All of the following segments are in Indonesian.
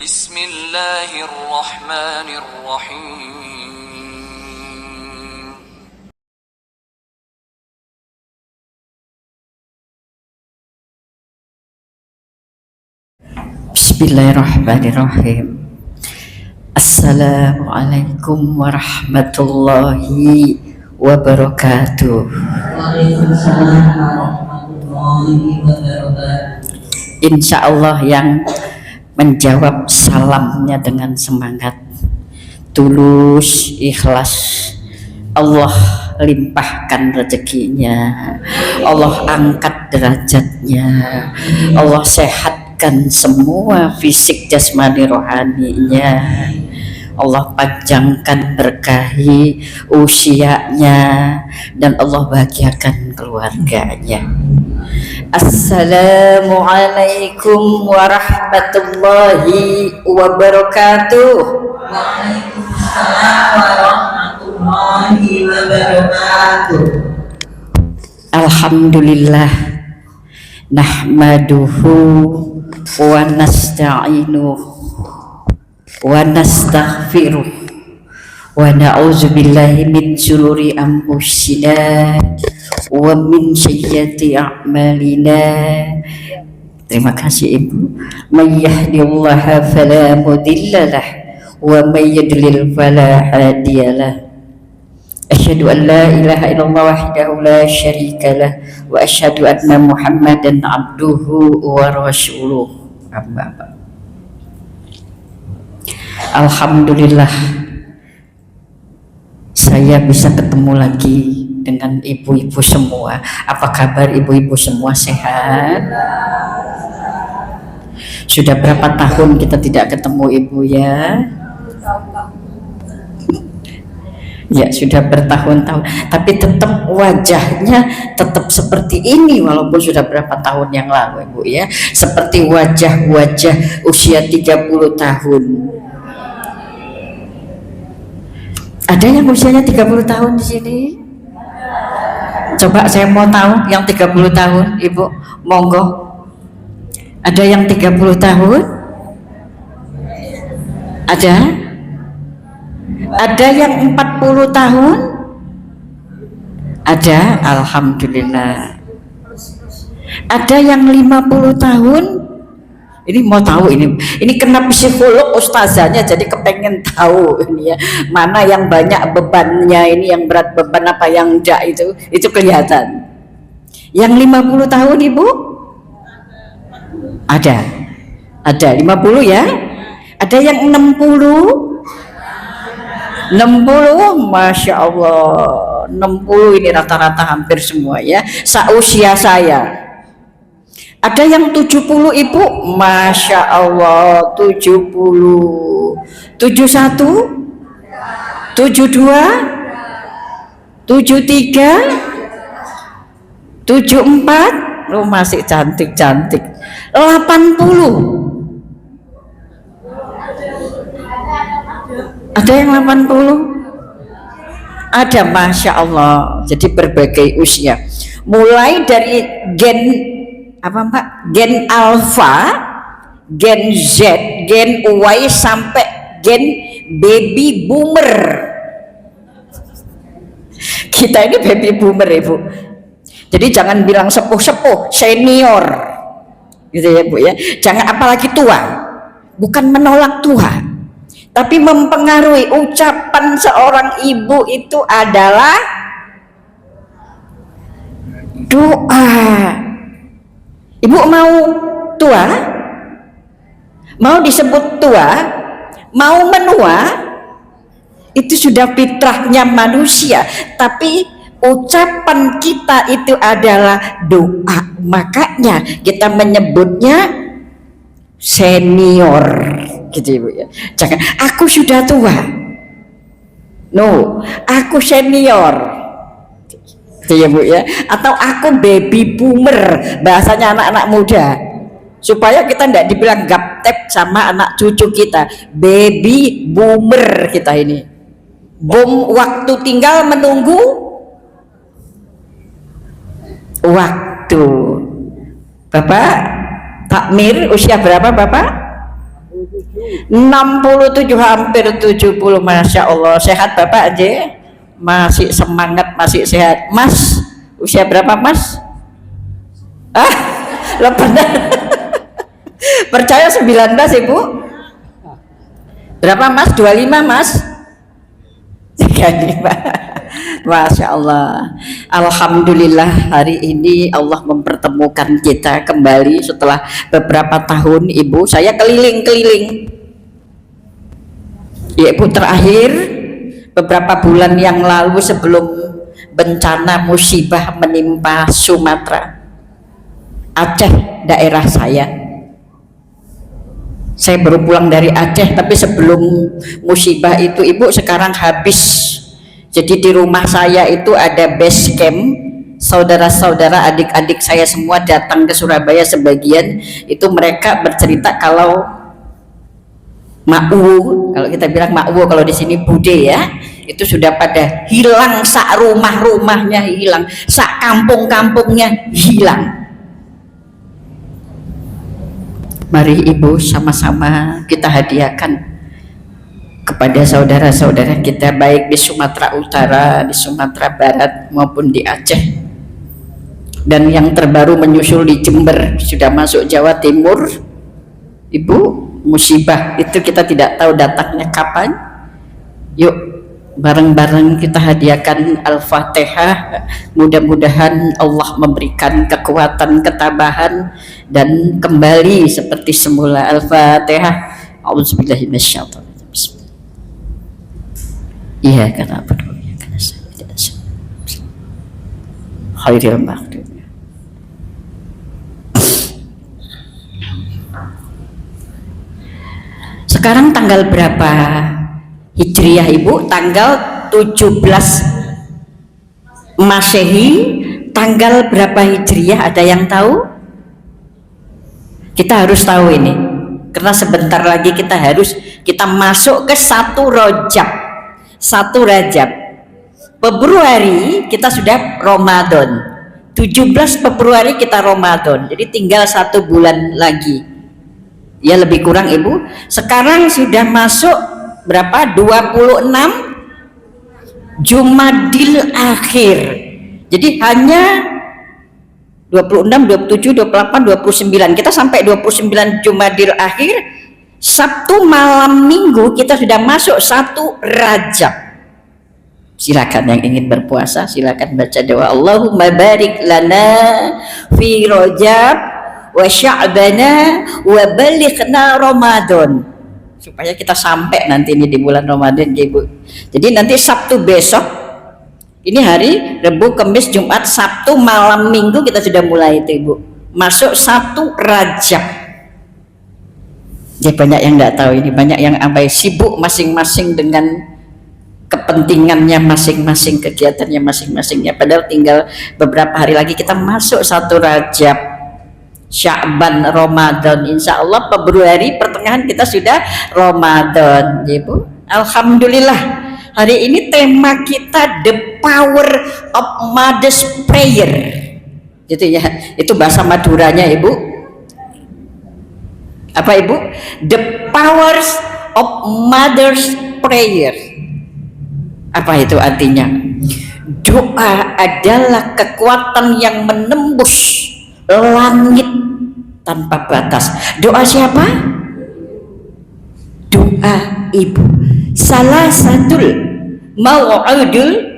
Bismillahirrahmanirrahim. Bismillahirrahmanirrahim. Assalamualaikum warahmatullahi wabarakatuh. Waalaikumsalam warahmatullahi wabarakatuh. Insya Allah yang menjawab salamnya dengan semangat, tulus, ikhlas, Allah limpahkan rezekinya, Allah angkat derajatnya, Allah sehatkan semua fisik jasmani rohaninya, Allah panjangkan berkahi usianya, dan Allah bahagiakan keluarganya. Assalamualaikum warahmatullahi wabarakatuh. Waalaikumsalam warahmatullahi wabarakatuh. Alhamdulillah, nahmaduhu wa nasta'inuhu wa nastaghfiruh wa na'udzu billahi min syururi anfusina wa min sayyiati a'malina. Terima kasih Ibu. May yahdillaha fala mudhillalah wa may yudlil fala hadiyalah. Asyhadu an la ilaha illallah wahdahu la syarikalah wa asyhadu anna Muhammadan abduhu wa rasuluh. Amma ba'd. Alhamdulillah, saya bisa ketemu lagi dengan ibu-ibu semua. Apa kabar ibu-ibu semua, sehat? Sudah berapa tahun kita tidak ketemu Ibu ya? Ya sudah bertahun-tahun, tapi tetap wajahnya tetap seperti ini walaupun sudah berapa tahun yang lalu Ibu ya. Seperti wajah-wajah usia 30 tahun. Ada yang usianya 30 tahun di sini? Coba saya mau tahu yang 30 tahun, Ibu, monggo. Ada yang 30 tahun? Ada? Ada yang 40 tahun? Ada, alhamdulillah. Ada yang 50 tahun? Ini mau tahu ini kena psikolog ustazahnya, jadi kepengen tahu ini ya, mana yang banyak bebannya, ini yang berat beban apa yang enggak, itu kelihatan. Yang 50 tahun Ibu? Ada 50 ya? Ada yang 60? 60, Masya Allah, 60 ini rata-rata hampir semua ya, seusia saya. Ada yang 70 Ibu? Masya Allah, 70. 71? 72? 73? 74? Oh, masih cantik-cantik. 80? Ada yang 80? Ada, Masya Allah. Jadi berbagai usia, mulai dari gen apa Mbak? Gen alpha, gen Z, gen Y sampai gen baby boomer. Kita ini baby boomer Ibu. Jadi jangan bilang sepuh-sepuh, senior gitu ya Bu ya. Jangan apalagi tua. Bukan menolak tua, tapi mempengaruhi. Ucapan seorang ibu itu adalah doa. Ibu mau tua? Mau disebut tua? Mau menua? Itu sudah fitrahnya manusia. Tapi ucapan kita itu adalah doa. Makanya kita menyebutnya senior gitu Ibu ya. Jangan aku sudah tua. No, aku senior. Ya Bu ya, atau aku baby boomer, bahasanya anak-anak muda, supaya kita tidak dibilang gaptek sama anak cucu kita. Baby boomer kita ini. Boom, waktu tinggal menunggu waktu. Bapak takmir usia berapa Bapak? 67 hampir 70. Masya Allah. Sehat Bapak aja? Masih semangat, masih sehat. Mas, usia berapa Mas? Lah benar. Percaya 19 Ibu? Berapa Mas? 25 Mas? 35. Masya Allah. Alhamdulillah hari ini Allah mempertemukan kita kembali setelah beberapa tahun Ibu. Saya keliling-keliling ya Ibu, terakhir beberapa bulan yang lalu sebelum bencana musibah menimpa Sumatera, Aceh daerah saya baru pulang dari Aceh, tapi sebelum musibah itu Ibu, sekarang habis. Jadi di rumah saya itu ada base camp, saudara-saudara, adik-adik saya semua datang ke Surabaya sebagian. Itu mereka bercerita kalau Makwu, kalau kita bilang Makwu, kalau di sini Bude ya, itu sudah pada hilang, sak rumah-rumahnya hilang, sak kampung-kampungnya hilang. Mari Ibu sama-sama kita hadiahkan kepada saudara-saudara kita baik di Sumatera Utara, di Sumatera Barat maupun di Aceh, dan yang terbaru menyusul di Jember, sudah masuk Jawa Timur. Ibu, musibah itu kita tidak tahu datangnya kapan. Yuk bareng-bareng kita hadiahkan Al-Fatihah, mudah-mudahan Allah memberikan kekuatan, ketabahan, dan kembali seperti semula. Al-Fatihah. A'udzubillahi minasyaitonir. Iya karena apa dulu ya, karena saya tidak khairil makhluk. Sekarang tanggal berapa Hijriah Ibu? Tanggal 17 Masehi. Tanggal berapa Hijriah, ada yang tahu? Kita harus tahu ini, karena sebentar lagi kita masuk ke 1 Rajab. Februari kita sudah Ramadan, 17 Februari kita Ramadan, jadi tinggal 1 bulan lagi ya, lebih kurang Ibu. Sekarang sudah masuk berapa? 26 Jumadil Akhir. Jadi hanya 26, 27, 28, 29, kita sampai 29 Jumadil Akhir. Sabtu malam Minggu kita sudah masuk 1 Rajab. Silakan yang ingin berpuasa silakan baca doa, Allahumma barik lana fi Rajab wa Sya'bana wa balighna Ramadan, supaya kita sampai nanti ini di bulan Ramadan Ibu. Jadi nanti Sabtu besok, ini hari Rabu, Kamis, Jumat, Sabtu malam Minggu kita sudah mulai itu Ibu, masuk 1 Rajab. Jadi banyak yang nggak tahu ini, banyak yang abai, sibuk masing-masing dengan kepentingannya masing-masing, kegiatannya masing-masingnya, padahal tinggal beberapa hari lagi kita masuk 1 Rajab, Sya'ban, Ramadan. Insya Allah Februari pertengahan kita sudah Ramadan Ibu. Alhamdulillah hari ini tema kita The Power of Mother's Prayer, gitu ya, itu bahasa Maduranya Ibu. Apa Ibu? The Powers of Mother's Prayer. Apa itu artinya? Doa adalah kekuatan yang menembus langit tanpa batas. Doa siapa? Doa Ibu. Salah satu mau'udul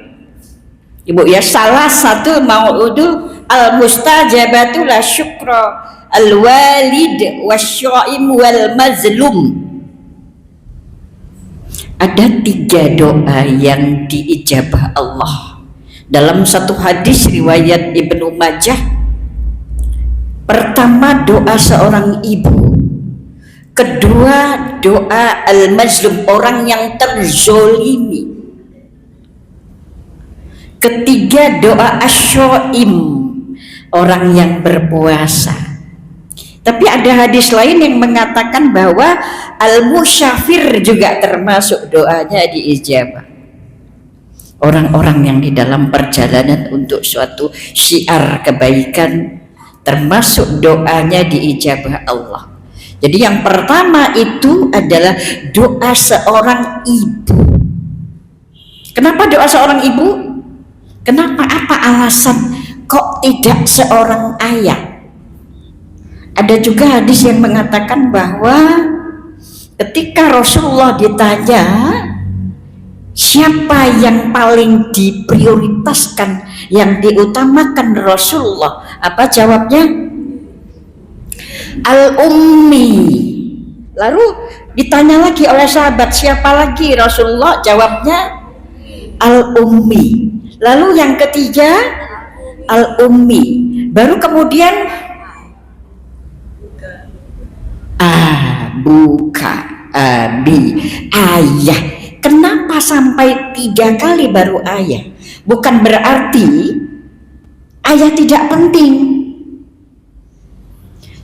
Ibu ya, salah satu mau'udul al-mustajabatu la syukra al-walid wasyaim wal mazlum. Ada 3 doa yang diijabah Allah. Dalam satu hadis riwayat Ibnu Majah, pertama doa seorang ibu, kedua doa al-mazlum, orang yang terzolimi, ketiga doa asyaim, orang yang berpuasa. Tapi ada hadis lain yang mengatakan bahwa al-musyafir juga termasuk doanya diijabah. Orang-orang yang di dalam perjalanan untuk suatu syiar kebaikan, termasuk doanya diijabah Allah. Jadi yang pertama itu adalah doa seorang ibu. Kenapa doa seorang ibu? Kenapa? Apa alasan kok tidak seorang ayah? Ada juga hadis yang mengatakan bahwa ketika Rasulullah ditanya siapa yang paling diprioritaskan, yang diutamakan Rasulullah, apa jawabnya? Al-ummi. Lalu ditanya lagi oleh sahabat, siapa lagi? Rasulullah jawabnya al-ummi. Lalu yang ketiga al-ummi. Baru kemudian abuka, abi, ayah. Kenapa sampai 3 kali baru ayah? Bukan berarti ayah tidak penting,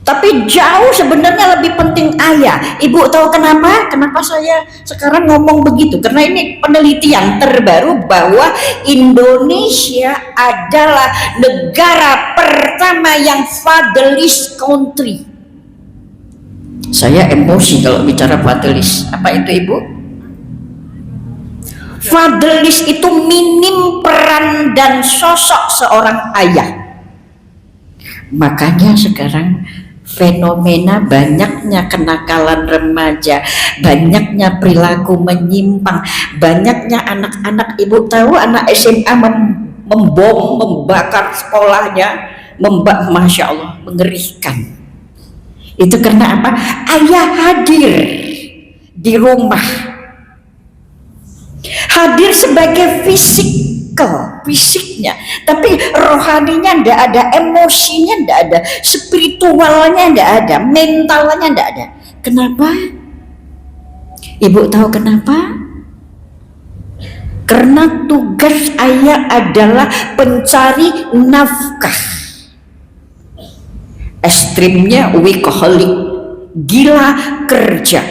tapi jauh sebenarnya lebih penting ayah. Ibu tahu kenapa? Kenapa saya sekarang ngomong begitu? Karena ini penelitian terbaru bahwa Indonesia adalah negara pertama yang fatherless country. Saya emosi kalau bicara fatherless. Apa itu ibu? Fatherless itu minim peran dan sosok seorang ayah. Makanya sekarang fenomena banyaknya kenakalan remaja, banyaknya perilaku menyimpang, banyaknya anak-anak, ibu tahu anak SMA membom, membakar sekolahnya, Masya Allah, mengerikan. Itu karena apa? Ayah hadir di rumah, hadir sebagai fisiknya, tapi rohaninya tidak ada, emosinya tidak ada, spiritualnya tidak ada, mentalnya tidak ada. Kenapa? Ibu tahu kenapa? Karena tugas ayah adalah pencari nafkah. Ekstrimnya workaholic, gila kerja.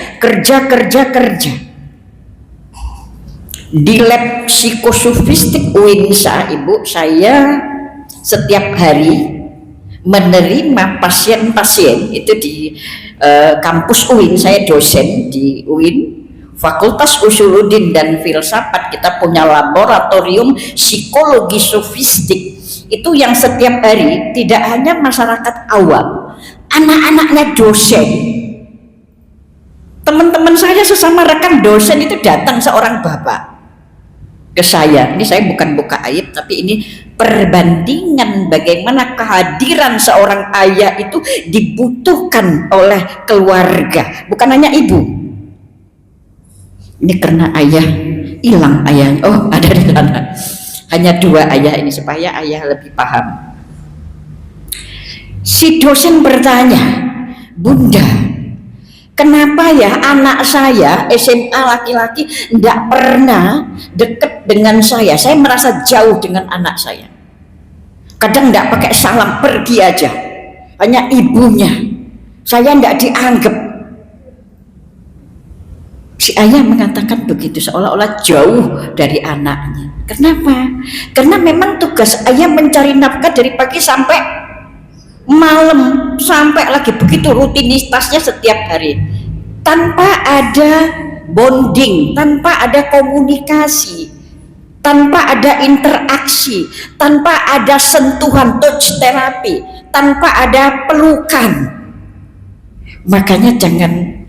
Di lab psikosofistik UINSA, ibu, saya setiap hari menerima pasien-pasien itu di kampus UIN. Saya dosen di UIN, Fakultas Usuluddin dan Filsafat. Kita punya laboratorium psikologi sofistik. Itu yang setiap hari tidak hanya masyarakat awam, anak-anaknya dosen, teman-teman saya sesama rekan dosen itu datang seorang bapak ke saya. Ini saya bukan buka aib, tapi ini perbandingan bagaimana kehadiran seorang ayah itu dibutuhkan oleh keluarga, bukan hanya ibu. Ini karena ayah hilang, ayah, oh ada di sana, hanya 2 ayah ini, supaya ayah lebih paham. Si dosen bertanya, Bunda, kenapa ya anak saya SMA laki-laki tidak pernah dekat dengan saya? Saya merasa jauh dengan anak saya. Kadang tidak pakai salam, pergi aja, hanya ibunya. Saya tidak dianggap. Si ayah mengatakan begitu, seolah-olah jauh dari anaknya. Kenapa? Karena memang tugas ayah mencari nafkah dari pagi sampai malam, sampai lagi begitu rutinitasnya setiap hari, tanpa ada bonding, tanpa ada komunikasi, tanpa ada interaksi, tanpa ada sentuhan, touch terapi, tanpa ada pelukan. Makanya jangan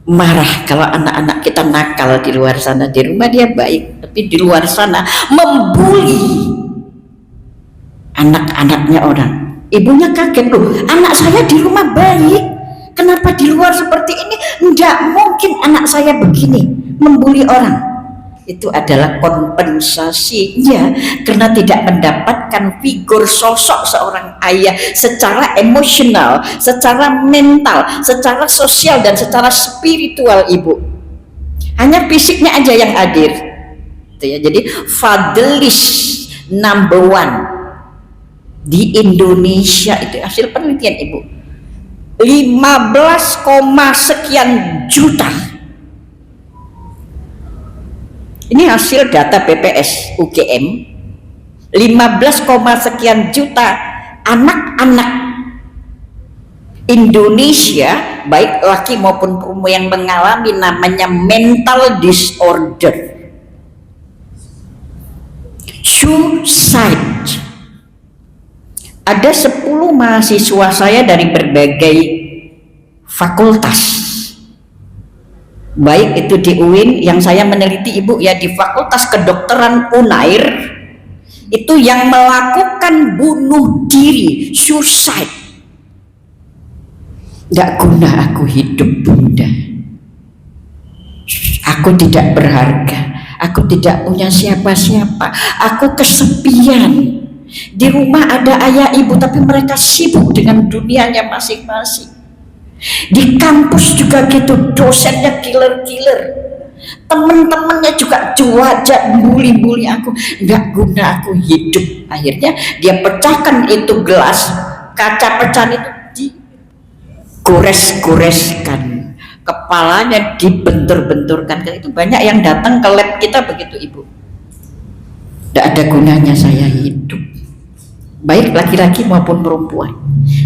marah kalau anak-anak kita nakal di luar sana. Di rumah dia baik, tapi di luar sana membuli anak-anaknya orang. Ibunya kaget, loh, anak saya di rumah baik, kenapa di luar seperti ini? Tidak mungkin anak saya begini, membuli orang. Itu adalah kompensasinya karena tidak mendapatkan figur sosok seorang ayah secara emosional, secara mental, secara sosial, dan secara spiritual ibu. Hanya fisiknya aja yang hadir. Jadi fatherless number 1 di Indonesia, itu hasil penelitian ibu. 15, sekian juta. Ini hasil data BPS UGM. 15, sekian juta anak-anak Indonesia, baik laki maupun perempuan yang mengalami namanya mental disorder, suicide. Ada 10 mahasiswa saya dari berbagai fakultas, baik itu di UIN yang saya meneliti ibu ya, di Fakultas Kedokteran Unair, itu yang melakukan bunuh diri, suicide. Gak guna aku hidup, Bunda. Aku tidak berharga. Aku tidak punya siapa-siapa. Aku kesepian. Di rumah ada ayah ibu, tapi mereka sibuk dengan dunianya masing-masing. Di kampus juga gitu, dosennya killer-killer. Teman-temannya juga cuaca bully-bully aku. Gak guna aku hidup. Akhirnya dia pecahkan itu gelas, kaca pecahan itu gores-goreskan, kepalanya dibentur-benturkan. Itu banyak yang datang ke lab kita begitu ibu. Tidak ada gunanya saya hidup, baik laki-laki maupun perempuan.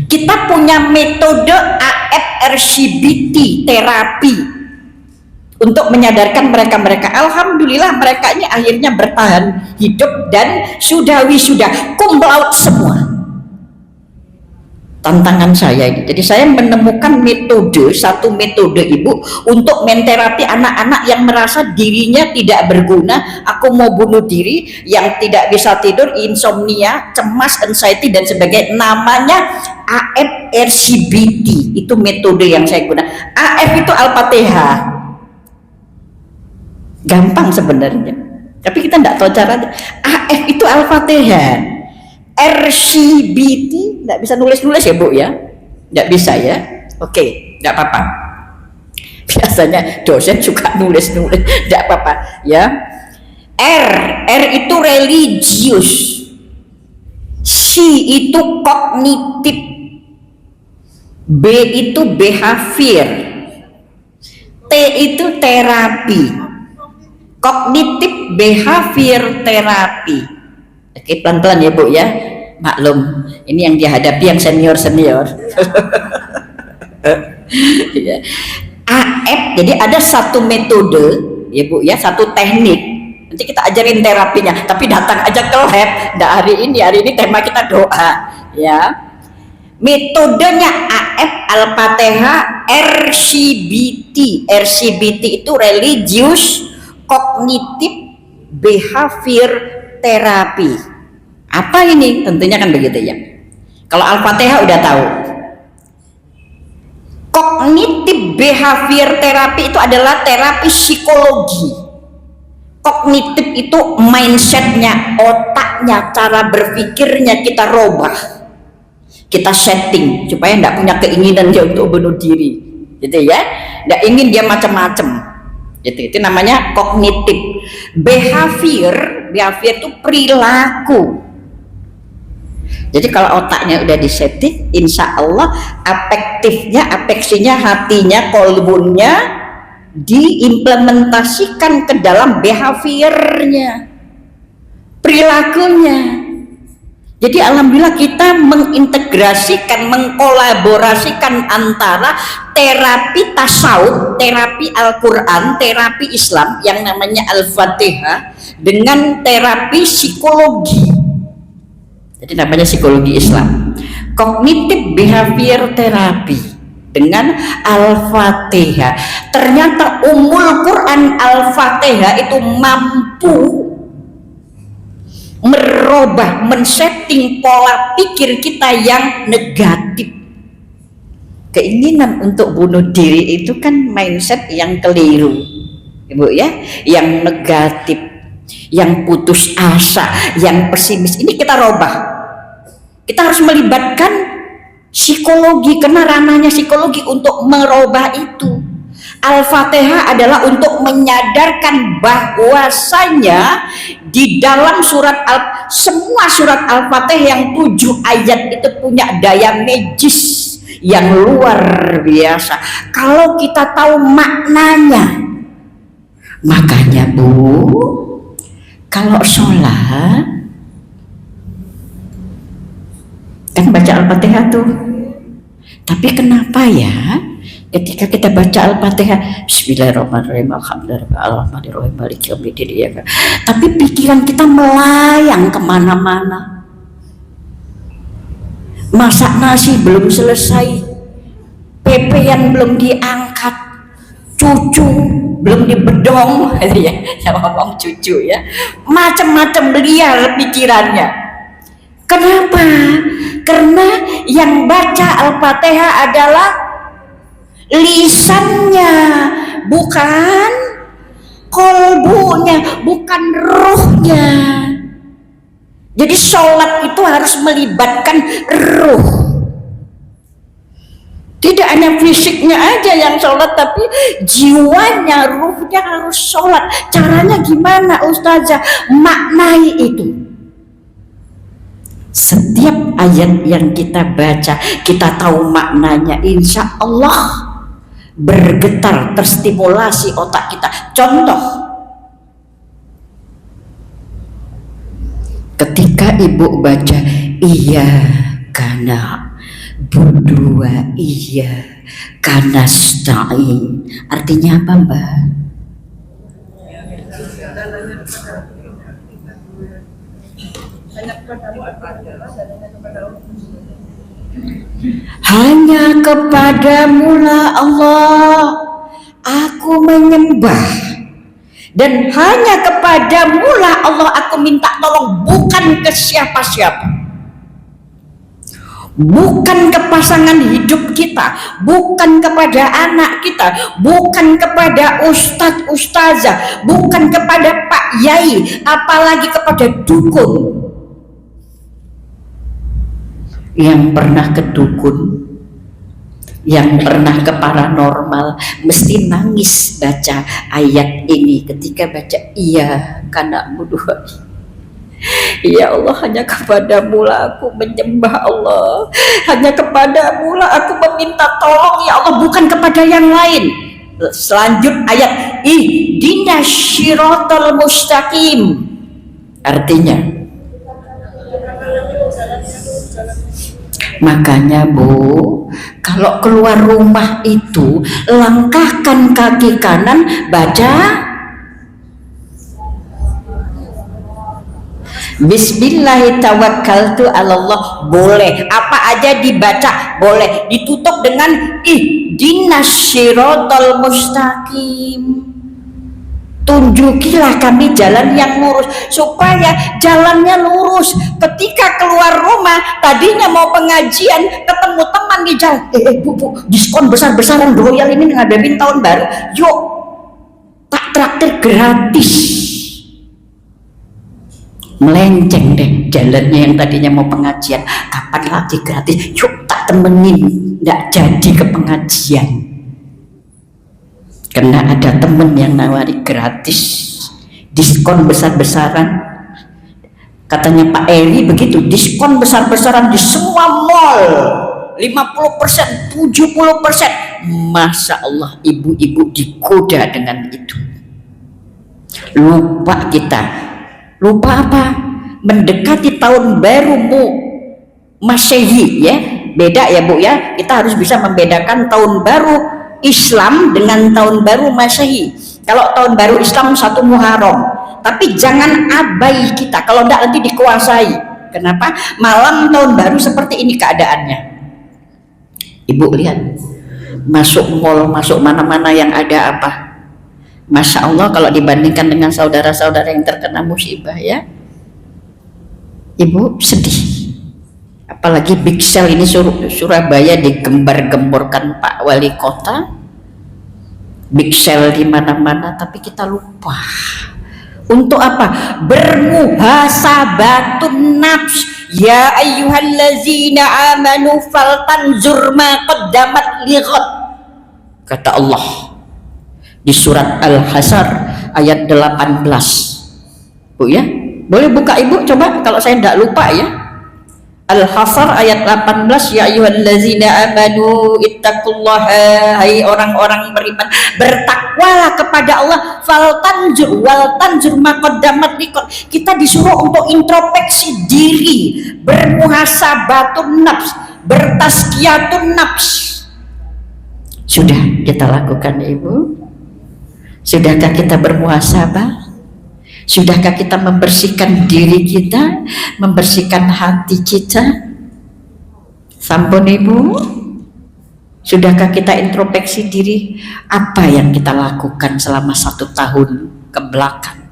Kita punya metode AFRCBT terapi untuk menyadarkan mereka. Alhamdulillah mereka ini akhirnya bertahan hidup dan sudah wisuda cum laude semua. Tantangan saya ini. Jadi saya menemukan satu metode ibu untuk menterapi anak-anak yang merasa dirinya tidak berguna, aku mau bunuh diri, yang tidak bisa tidur, insomnia, cemas, anxiety dan sebagainya. Namanya AFRCBT. Itu metode yang saya gunakan. AF itu Al-Fatihah. Gampang sebenarnya. Tapi kita tidak tahu caranya. AF itu Al-Fatihah. RCBT nggak bisa nulis ya bu ya, nggak bisa ya, oke, nggak apa-apa. Biasanya dosen suka nulis, nggak apa-apa ya. R itu religius, C itu kognitif, B itu behavior, T itu terapi, kognitif behavior terapi. Oke, pelan-pelan ya bu ya, maklum ini yang dihadapi yang senior ya. AF, jadi ada satu metode ya bu ya, satu teknik, nanti kita ajarin terapinya, tapi datang aja ke lab. Nah, hari ini tema kita doa ya. Metodenya AF Al-Fatihah RCBT itu religius kognitif behavior terapi. Apa ini? Tentunya kan begitu ya. Kalau Al-Fatihah udah tahu. Kognitif behavior terapi itu adalah terapi psikologi. Kognitif itu mindsetnya, otaknya, cara berpikirnya kita robah, kita setting supaya tidak punya keinginan dia untuk bunuh diri, gitu ya. Tidak ingin dia macam-macam. Itu namanya kognitif. Behavior itu perilaku. Jadi kalau otaknya udah disetting, insya Allah afeksinya, hatinya, kolbunya diimplementasikan ke dalam behaviornya, perilakunya. Jadi alhamdulillah kita mengintegrasikan, mengkolaborasikan antara terapi tasawuf, terapi Al-Quran, terapi Islam yang namanya Al-Fatihah dengan terapi psikologi. Jadi namanya psikologi Islam, kognitif behavior terapi dengan Al-Fatihah. Ternyata Ummul Quran Al-Fatihah itu mampu merubah, men-setting pola pikir kita yang negatif. Keinginan untuk bunuh diri itu kan mindset yang keliru, ibu ya, yang negatif, yang putus asa, yang pesimis. Ini kita robah. Kita harus melibatkan psikologi, karena ranahnya psikologi untuk merubah itu. Al-Fatihah adalah untuk menyadarkan bahwasanya di dalam semua surat Al-Fatihah yang 7 ayat itu punya daya magis yang luar biasa kalau kita tahu maknanya. Makanya bu, kalau sholat kan baca Al-Fatihah tuh, Tapi kenapa ya ketika kita baca Al-Fatihah Bismillahirrahmanirrahim Alhamdulillahirrahmanirrahim Maliki yaumiddin ya kan? Tapi pikiran kita melayang kemana-mana. Masak nasi belum selesai, pepean belum diangkat, cucu belum dibedong ya, yang ngomong cucu ya, macam-macam liar pikirannya. Kenapa? Karena yang baca Al-Fatihah adalah lisannya, bukan kolbunya, bukan ruhnya. Jadi sholat itu harus melibatkan ruh. Tidak hanya fisiknya aja yang sholat, tapi jiwanya, ruhnya harus sholat. Caranya gimana Ustazah? Maknai itu. Setiap ayat yang kita baca, kita tahu maknanya, insya Allah bergetar, terstimulasi otak kita. Contoh, ketika ibu baca iya karena berdua iya karena stain, artinya apa Mbak? Hanya kepadamu lah Allah aku menyembah, dan hanya kepadamu lah Allah aku minta tolong, bukan ke siapa-siapa, bukan ke pasangan hidup kita, bukan kepada anak kita, bukan kepada ustadz ustazah, bukan kepada Pak Yai, apalagi kepada dukun. Yang pernah ke dukun, yang pernah ke paranormal mesti nangis baca ayat ini ketika baca iya karena berdua. Ya Allah, hanya kepadamu lah aku menyembah Allah, hanya kepadamu lah aku meminta tolong ya Allah, bukan kepada yang lain. Selanjut ayat ihdinas syiratal mustaqim, artinya makanya Bu, kalau keluar rumah itu langkahkan kaki kanan, baca Bismillahirrahmanirrahim. Boleh apa aja dibaca, boleh ditutup dengan ihdinas syiratal mustaqim. Tunjukilah kami jalan yang lurus, supaya jalannya lurus. Ketika keluar rumah, tadinya mau pengajian, ketemu teman di jalan, bu, diskon besar-besaran Royal ini ngadepin tahun baru, yuk tak traktir gratis. Melenceng deh jalannya, yang tadinya mau pengajian, kapan lagi gratis, yuk tak temenin, nggak jadi ke pengajian. Karena ada temen yang nawari gratis, diskon besar-besaran. Katanya Pak Eri begitu, diskon besar-besaran di semua mall, 50%, 70%. Masya Allah, ibu-ibu digoda dengan itu. Lupa kita, lupa apa? Mendekati tahun baru Masehi ya, beda ya Bu ya. Kita harus bisa membedakan tahun baru Islam dengan tahun baru Masehi. Kalau tahun baru Islam 1 Muharram, tapi jangan abai kita, kalau enggak nanti dikuasai. Kenapa? Malam tahun baru seperti ini keadaannya. Ibu lihat, masuk mall, masuk mana-mana yang ada apa? Masya Allah, kalau dibandingkan dengan saudara-saudara yang terkena musibah ya, Ibu sedih. Apalagi Big Sale ini Surabaya digembar-gemborkan Pak Wali Kota, Big Sale di mana-mana, tapi kita lupa untuk apa? Bermuhasabatun nafs. Ya ayyuhallazina amanu faltanzur ma qaddamat lighad, kata Allah di surat Al-Hasr ayat 18. Bu ya, boleh buka Ibu coba kalau saya tidak lupa ya. Al-Hasr ayat 18, ya ayyuhallazina amanu ittaqullaha, hai orang-orang beriman, bertakwalah kepada Allah, faltanzur wal tanzur ma qaddamat liqad. Kita disuruh untuk introspeksi diri, bermuhasabatun nafs, bertazkiyatun nafs. Sudah kita lakukan Ibu? Sudahkah kita bermuhasabah? Sudahkah kita membersihkan diri kita, membersihkan hati kita? Sampun Ibu? Sudahkah kita introspeksi diri? Apa yang kita lakukan selama 1 tahun ke belakang?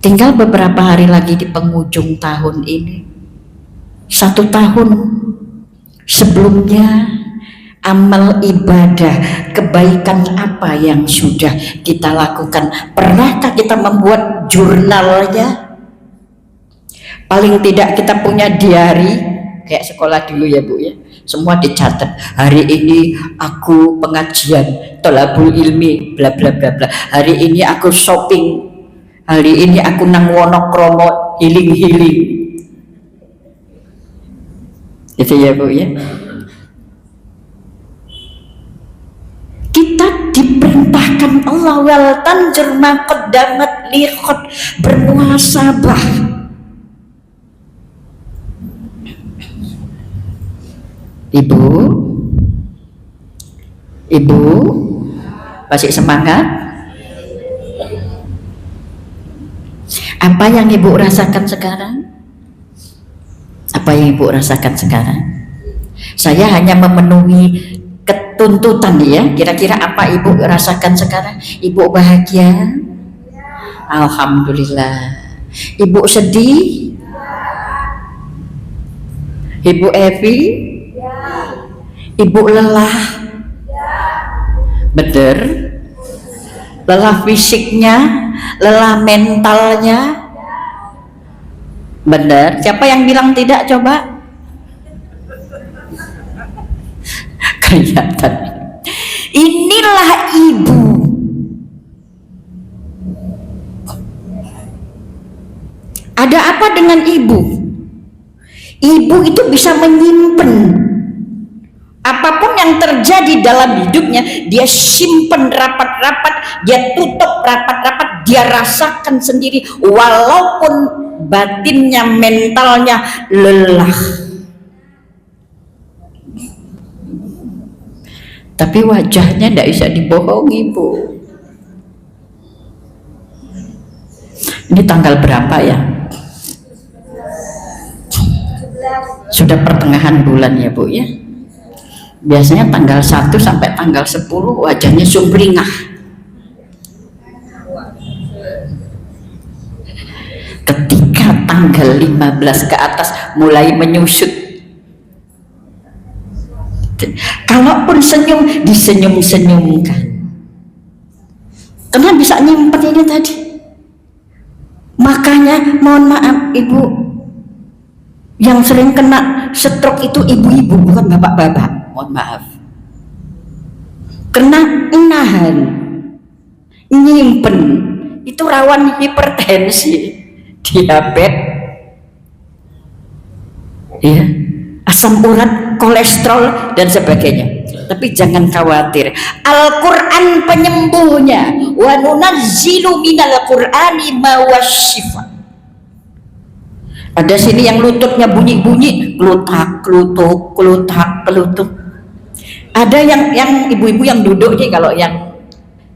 Tinggal beberapa hari lagi di penghujung tahun ini. 1 tahun sebelumnya, amal ibadah, kebaikan apa yang sudah kita lakukan? Pernahkah kita membuat jurnalnya? Paling tidak kita punya diary, kayak sekolah dulu ya Bu ya. Semua dicatat. Hari ini aku pengajian, tolabul ilmi, bla bla bla bla. Hari ini aku shopping. Hari ini aku nang Wonokromo healing. Itu ya Bu ya. Kita diperintahkan Allah wal tanjur ma qaddamat liqad, bermuhasabah. Ibu masih semangat? Apa yang Ibu rasakan sekarang? Apa yang Ibu rasakan sekarang? Saya hanya memenuhi ketuntutan ya. Kira-kira apa Ibu rasakan sekarang? Ibu bahagia? Alhamdulillah. Ibu sedih? Ibu happy? Ibu lelah? Bener? Lelah fisiknya, lelah mentalnya? Bener? Siapa yang bilang tidak coba? Kelihatan. Inilah ibu. Ada apa dengan ibu? Ibu itu bisa menyimpan apapun yang terjadi dalam hidupnya, dia simpen rapat-rapat, dia tutup rapat-rapat, dia rasakan sendiri walaupun batinnya, mentalnya lelah. Tapi wajahnya tidak bisa dibohongi Bu. Ini tanggal berapa ya? Sudah pertengahan bulan ya Bu ya. Biasanya tanggal 1 sampai tanggal 10 wajahnya sumringah. Ketika tanggal 15 ke atas mulai menyusut. Kalaupun senyum, disenyum-senyumkan. Karena bisa nyimpen ini tadi. Makanya mohon maaf Ibu, yang sering kena stroke itu ibu-ibu, bukan bapak-bapak. Mohon maaf. Kena nahan, nyimpen, itu rawan hipertensi, diabetes, ya, asam urat, kolesterol dan sebagainya. Tapi jangan khawatir, Al-Quran penyembuhnya. Wa nunazzilu minal Qur'ani ma wasyifa. Ada sini yang lututnya bunyi-bunyi, kelutak, kelutuk, kelutak, kelutuk. Ada yang ibu-ibu yang duduk nih, kalau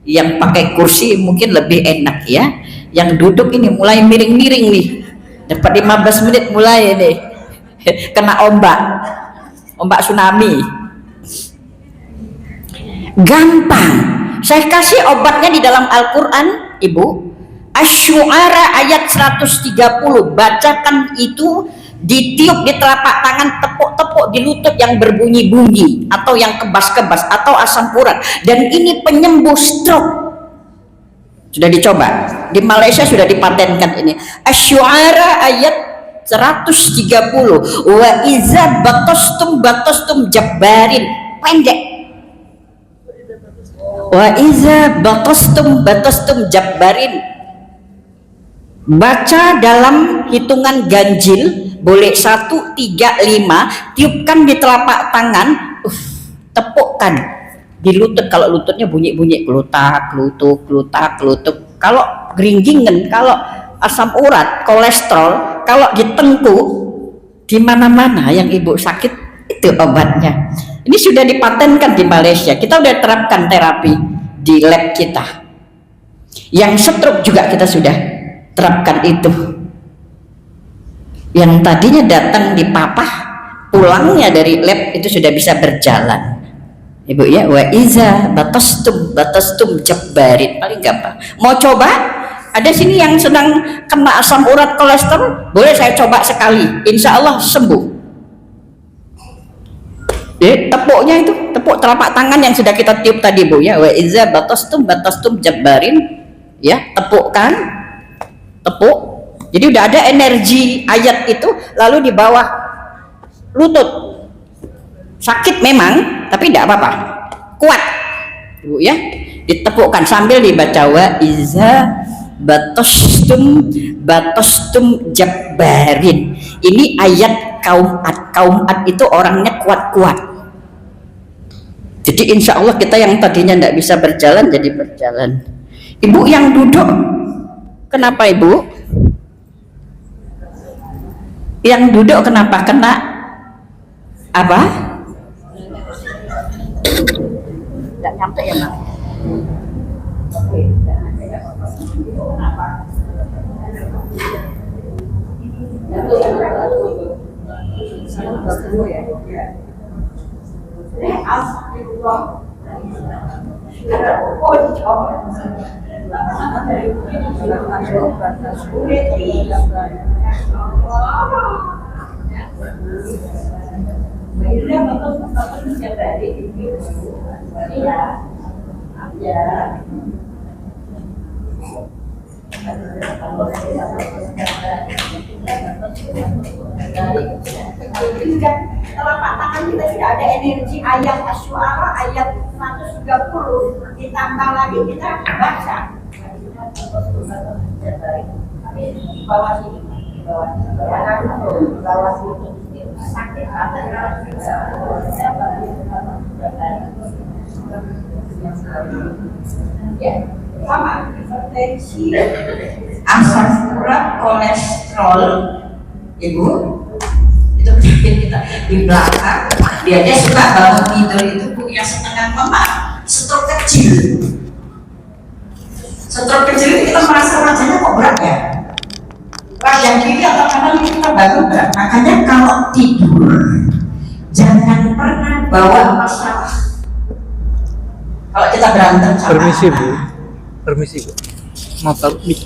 yang pakai kursi mungkin lebih enak ya. Yang duduk ini mulai miring-miring nih. Dapat 15 menit mulai nih. Kena ombak tsunami. Gampang. Saya kasih obatnya di dalam Al-Quran, Ibu. Asy-Syu'ara ayat 130, bacakan itu, ditiup di telapak tangan, tepuk-tepuk di lutut yang berbunyi-bunyi atau yang kebas-kebas atau asam urat, dan ini penyembuh stroke. Sudah dicoba di Malaysia, sudah dipatenkan ini. Asy-Syu'ara ayat 130, wa iza batostum jabbarin, pendek. Wa iza batostum jabbarin. Baca dalam hitungan ganjil, boleh 1, 3, 5, tiupkan di telapak tangan, tepukkan di lutut. Kalau lututnya bunyi-bunyi, kelutak, kelutuk, kelutak, kelutuk. Kalau geringgingan, kalau asam urat, kolesterol, kalau di tengkuk, di mana-mana yang ibu sakit, Itu obatnya. Ini sudah dipatenkan di Malaysia. Kita udah terapkan terapi di lab kita. Yang stroke juga kita sudah terapkan itu. Yang tadinya datang di papah, pulangnya dari lab itu sudah bisa berjalan. Ibu ya, wa iza batastum jabbarin, paling gampang. Mau coba? Ada sini yang sedang kena asam urat kolesterol, boleh saya coba sekali, insya Allah sembuh. Tepuknya itu, tepuk telapak tangan yang sudah kita tiup tadi Bu ya, wa iza batastum jabbarin, ya tepukkan, tepuk. Jadi udah ada energi ayat itu, lalu di bawah lutut. Sakit memang, tapi tidak apa-apa, kuat Bu ya, ditepukkan sambil dibaca wa iza batastum jabbarin. Ini ayat kaum Ad itu orangnya kuat-kuat. Jadi insya Allah kita yang tadinya tidak bisa berjalan jadi berjalan. Ibu yang duduk, kenapa Ibu? Yang duduk kenapa? Kena apa? Tidak nyampe ya Mak? Telapak tangan kita sudah ada energi ayat Asy-Syu'ara ayat 130, ditambah lagi kita baca di bawah sini, di bawah sini sakit ya, sama hipertensi, asam urat, kolesterol, Ibu itu bikin kita di belakang. Dia suka bangun tidur itu Bu yang setengah memar, stroke kecil. Stroke kecil itu kita merasa wajahnya kok berat ya, wajah kiri atau kanan kita bangun berat. Makanya kalau tidur jangan pernah bawa masalah. Kalau kita berantem sama Permisi Bu, permisi Bu, mau taruh mic.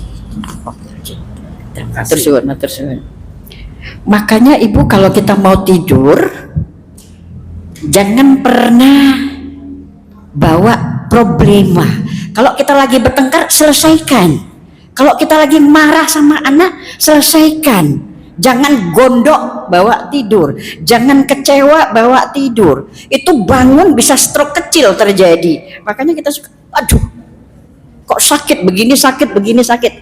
Matur suwun. Makanya Ibu kalau kita mau tidur jangan pernah bawa problema. Kalau kita lagi bertengkar selesaikan. Kalau kita lagi marah sama anak selesaikan. Jangan gondok bawa tidur, jangan kecewa bawa tidur. Itu bangun bisa stroke kecil terjadi. Makanya kita suka, aduh, kok sakit begini, sakit begini, sakit.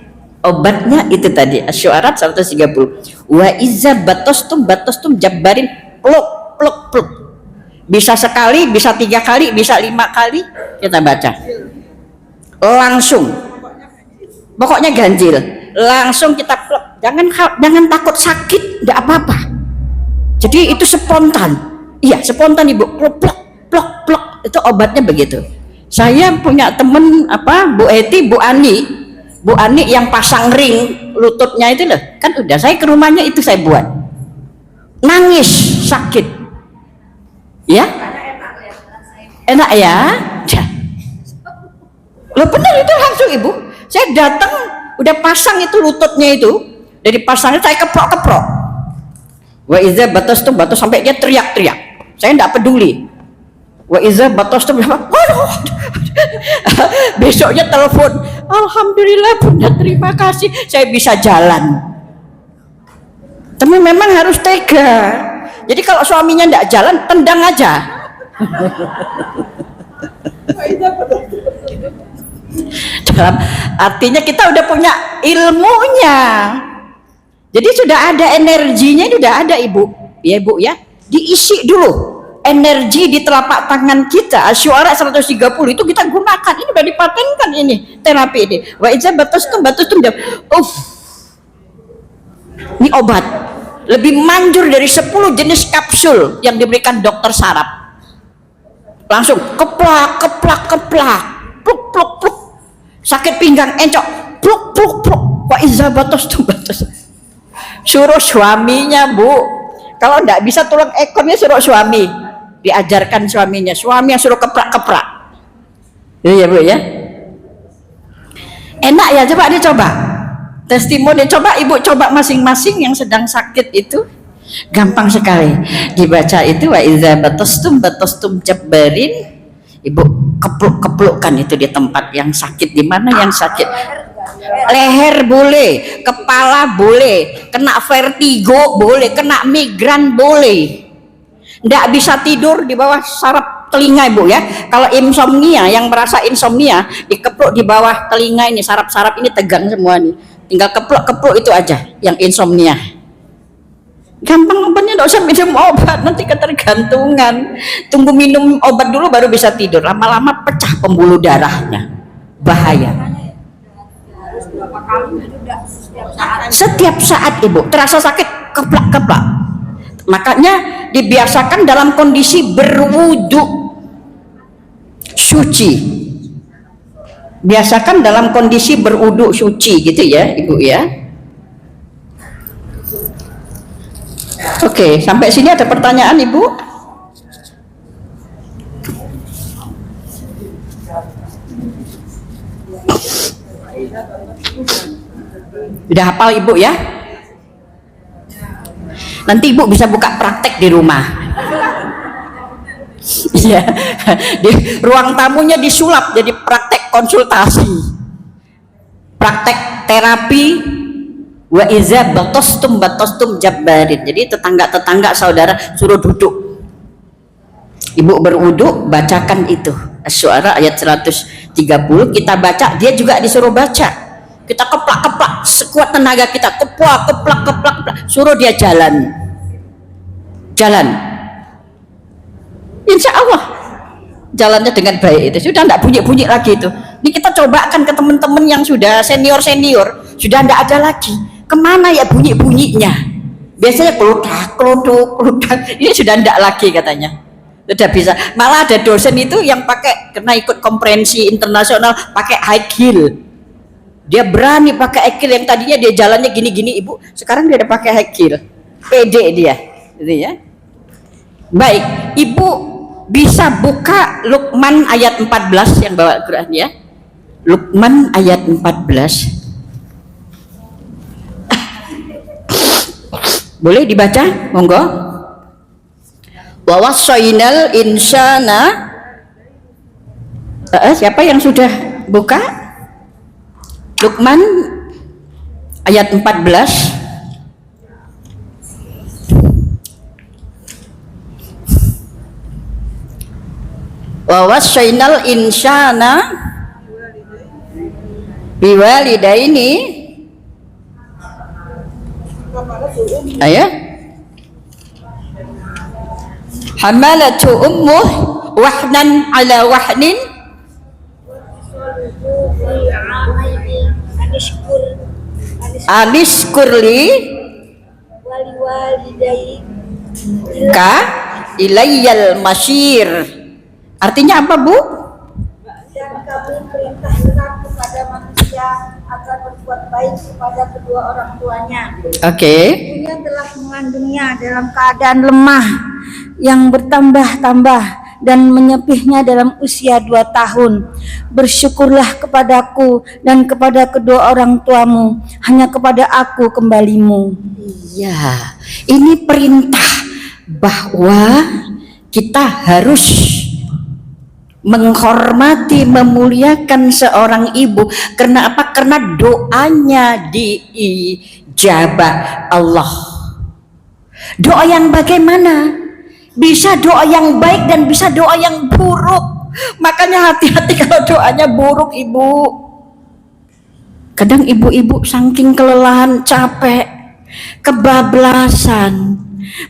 Obatnya itu tadi Asy-Syu'ara 130. Wa izza batastum jabbarin, pluk pluk pluk. Bisa sekali, bisa 3 kali, bisa 5 kali kita baca. Langsung. Pokoknya ganjil. Langsung kita pluk. Jangan takut sakit, enggak apa-apa. Jadi itu spontan. Iya, spontan Ibu. Pluk pluk pluk pluk. Itu obatnya begitu. Saya punya temen Bu Eti, Bu Ani yang pasang ring lututnya itu loh, kan udah saya ke rumahnya itu saya buat, nangis sakit ya, enak ya, lo bener itu langsung Ibu, saya datang udah pasang itu lututnya itu, dari pasangnya saya keprok wa iza batas sampai dia teriak-teriak, saya enggak peduli. Wa iza batastum, besoknya telepon, alhamdulillah Bunda terima kasih saya bisa jalan. Tapi memang harus tega. Jadi kalau suaminya enggak jalan, tendang aja. Dalam artinya kita udah punya ilmunya. Jadi sudah ada energinya, sudah ada Ibu. Ya Ibu ya, diisi dulu. Energi di telapak tangan kita Asy-Syu'ara 130 itu kita gunakan. Ini sudah dipatenkan ini terapi ini. Wa iza batastum. Ini obat. lebih manjur dari 10 jenis kapsul yang diberikan dokter saraf. Langsung keplak, keplak, keplak, pluk, pluk, pluk. Sakit pinggang encok, pluk, pluk, pluk. Wa iza batas tuh batas. Suruh suaminya, Bu. Kalau enggak bisa tulang ekornya suruh suami. Diajarkan suaminya. Suami yang suruh keplak, keplak. Iya, Bu ya. Enak ya, coba dicoba. Testimoni, coba ibu coba masing-masing yang sedang sakit itu. Gampang sekali dibaca itu, wa iza batastum jabbarin. Ibu kepluk-keplukkan itu di tempat yang sakit. Di mana yang sakit? Leher boleh, kepala boleh, kena vertigo boleh, kena migran boleh. Nggak bisa tidur di bawah saraf telinga, Ibu ya. Kalau insomnia, yang merasa insomnia, dikepluk di bawah telinga ini, saraf-saraf ini tegang semua nih. Tinggal kepluk-kepluk itu aja yang insomnia. Gampang obatnya, nggak usah minum obat, nanti ketergantungan. Tunggu minum obat dulu baru bisa tidur. Lama-lama pecah pembuluh darahnya, bahaya. Setiap saat Ibu terasa sakit, keplak-keplak. Makanya dibiasakan dalam kondisi berwudu suci. Biasakan dalam kondisi berwudu suci gitu ya, Ibu ya. Oke, sampai sini ada pertanyaan, Ibu? Udah hafal Ibu ya? Nanti Ibu bisa buka praktek di rumah. Iya, di ruang tamunya disulap jadi praktek konsultasi, praktek terapi. Wa iza batostum jabbarin. Jadi tetangga-tetangga saudara suruh duduk. Ibu berwudu, bacakan itu Asy-Syu'ara ayat 130. Kita baca, dia juga disuruh baca. Kita keplak-keplak sekuat tenaga kita, keplak, keplak, keplak, keplak. Suruh dia jalan. Insya Allah jalannya dengan baik itu. Sudah tidak bunyi-bunyi lagi itu. Ini kita cobakan ke teman-teman yang sudah senior-senior, sudah tidak ada lagi. Kemana ya bunyi-bunyinya? Biasanya keludak, keluduk, keludak. Ini sudah tidak lagi katanya. Sudah bisa. Malah ada dosen itu yang pakai, kena ikut komprehensi internasional, pakai high heel. Dia berani pakai high heel, yang tadinya dia jalannya gini-gini, Ibu. Sekarang dia udah pakai high heel. Pede dia. Gitu ya. Baik, Ibu bisa buka Luqman ayat 14 yang bawa Quran ya. Luqman ayat 14. Boleh dibaca? Monggo. Wa wassaynal insana. Siapa yang sudah buka? Luqman ayat 14. Wa wassaynal insana biwalidaini. Ayo. Hamalatu ummuh wahnan ala wahnin Anishkurli ka ilayyal masyir. Artinya apa, Bu? Dan kami perintahkan kepada manusia agar berbuat baik kepada kedua orang tuanya. Oke. Ibunya telah mengandungnya dalam keadaan lemah yang bertambah-tambah dan menyepihnya dalam usia 2 tahun. Bersyukurlah kepadaku dan kepada kedua orang tuamu, hanya kepada aku kembalimu. Iya, ini perintah bahwa kita harus menghormati, memuliakan seorang ibu. Karena apa? Karena doanya diijabah Allah. Doa yang bagaimana? Bisa doa yang baik dan bisa doa yang buruk. Makanya hati-hati kalau doanya buruk, Ibu. Kadang ibu-ibu saking kelelahan, capek, kebablasan,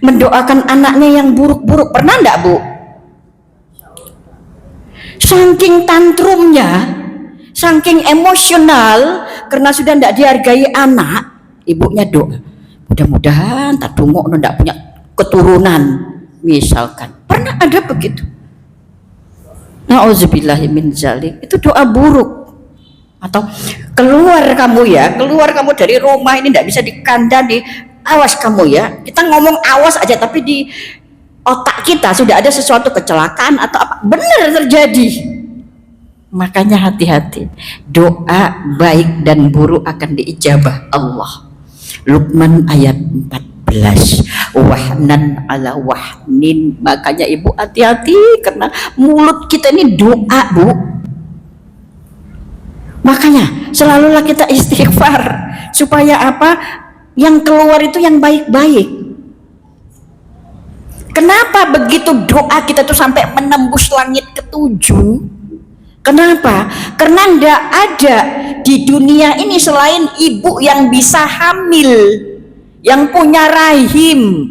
mendoakan anaknya yang buruk-buruk. Pernah enggak, Bu? Saking tantrumnya, saking emosional, karena sudah tidak dihargai anak, ibunya doa, mudah-mudahan tak dungok ndak punya keturunan misalkan. Pernah ada begitu. Nauzubillahi min zalik. Itu doa buruk. Atau keluar kamu dari rumah ini ndak bisa dikandani. Awas kamu ya. Kita ngomong awas aja tapi di otak kita sudah ada sesuatu kecelakaan atau apa. Benar terjadi. Makanya hati-hati, doa baik dan buruk akan diijabah Allah. Luqman ayat 14, wahnan ala wahnin. Makanya ibu hati-hati karena mulut kita ini doa, Bu. Makanya selalulah kita istighfar supaya apa? Yang keluar itu yang baik-baik. Kenapa begitu doa kita tuh sampai menembus langit ketujuh? Kenapa? Karena tidak ada di dunia ini selain ibu yang bisa hamil, yang punya rahim.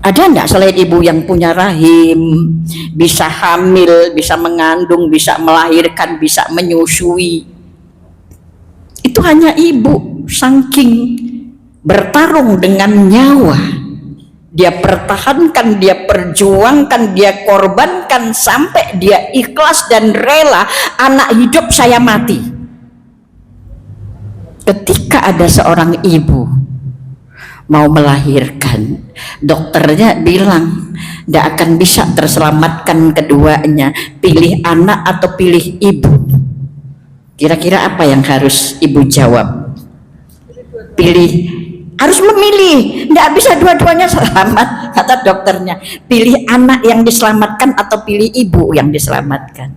Ada enggak selain ibu yang punya rahim, bisa hamil, bisa mengandung, bisa melahirkan, bisa menyusui? Itu hanya ibu, saking bertarung dengan nyawa. Dia pertahankan, dia perjuangkan, dia korbankan sampai dia ikhlas dan rela, anak hidup saya mati. Ketika ada seorang ibu mau melahirkan, dokternya bilang tidak akan bisa terselamatkan keduanya, pilih anak atau pilih ibu. Kira-kira apa yang harus ibu jawab? Harus memilih, tidak bisa dua-duanya selamat, kata dokternya. Pilih anak yang diselamatkan atau pilih ibu yang diselamatkan.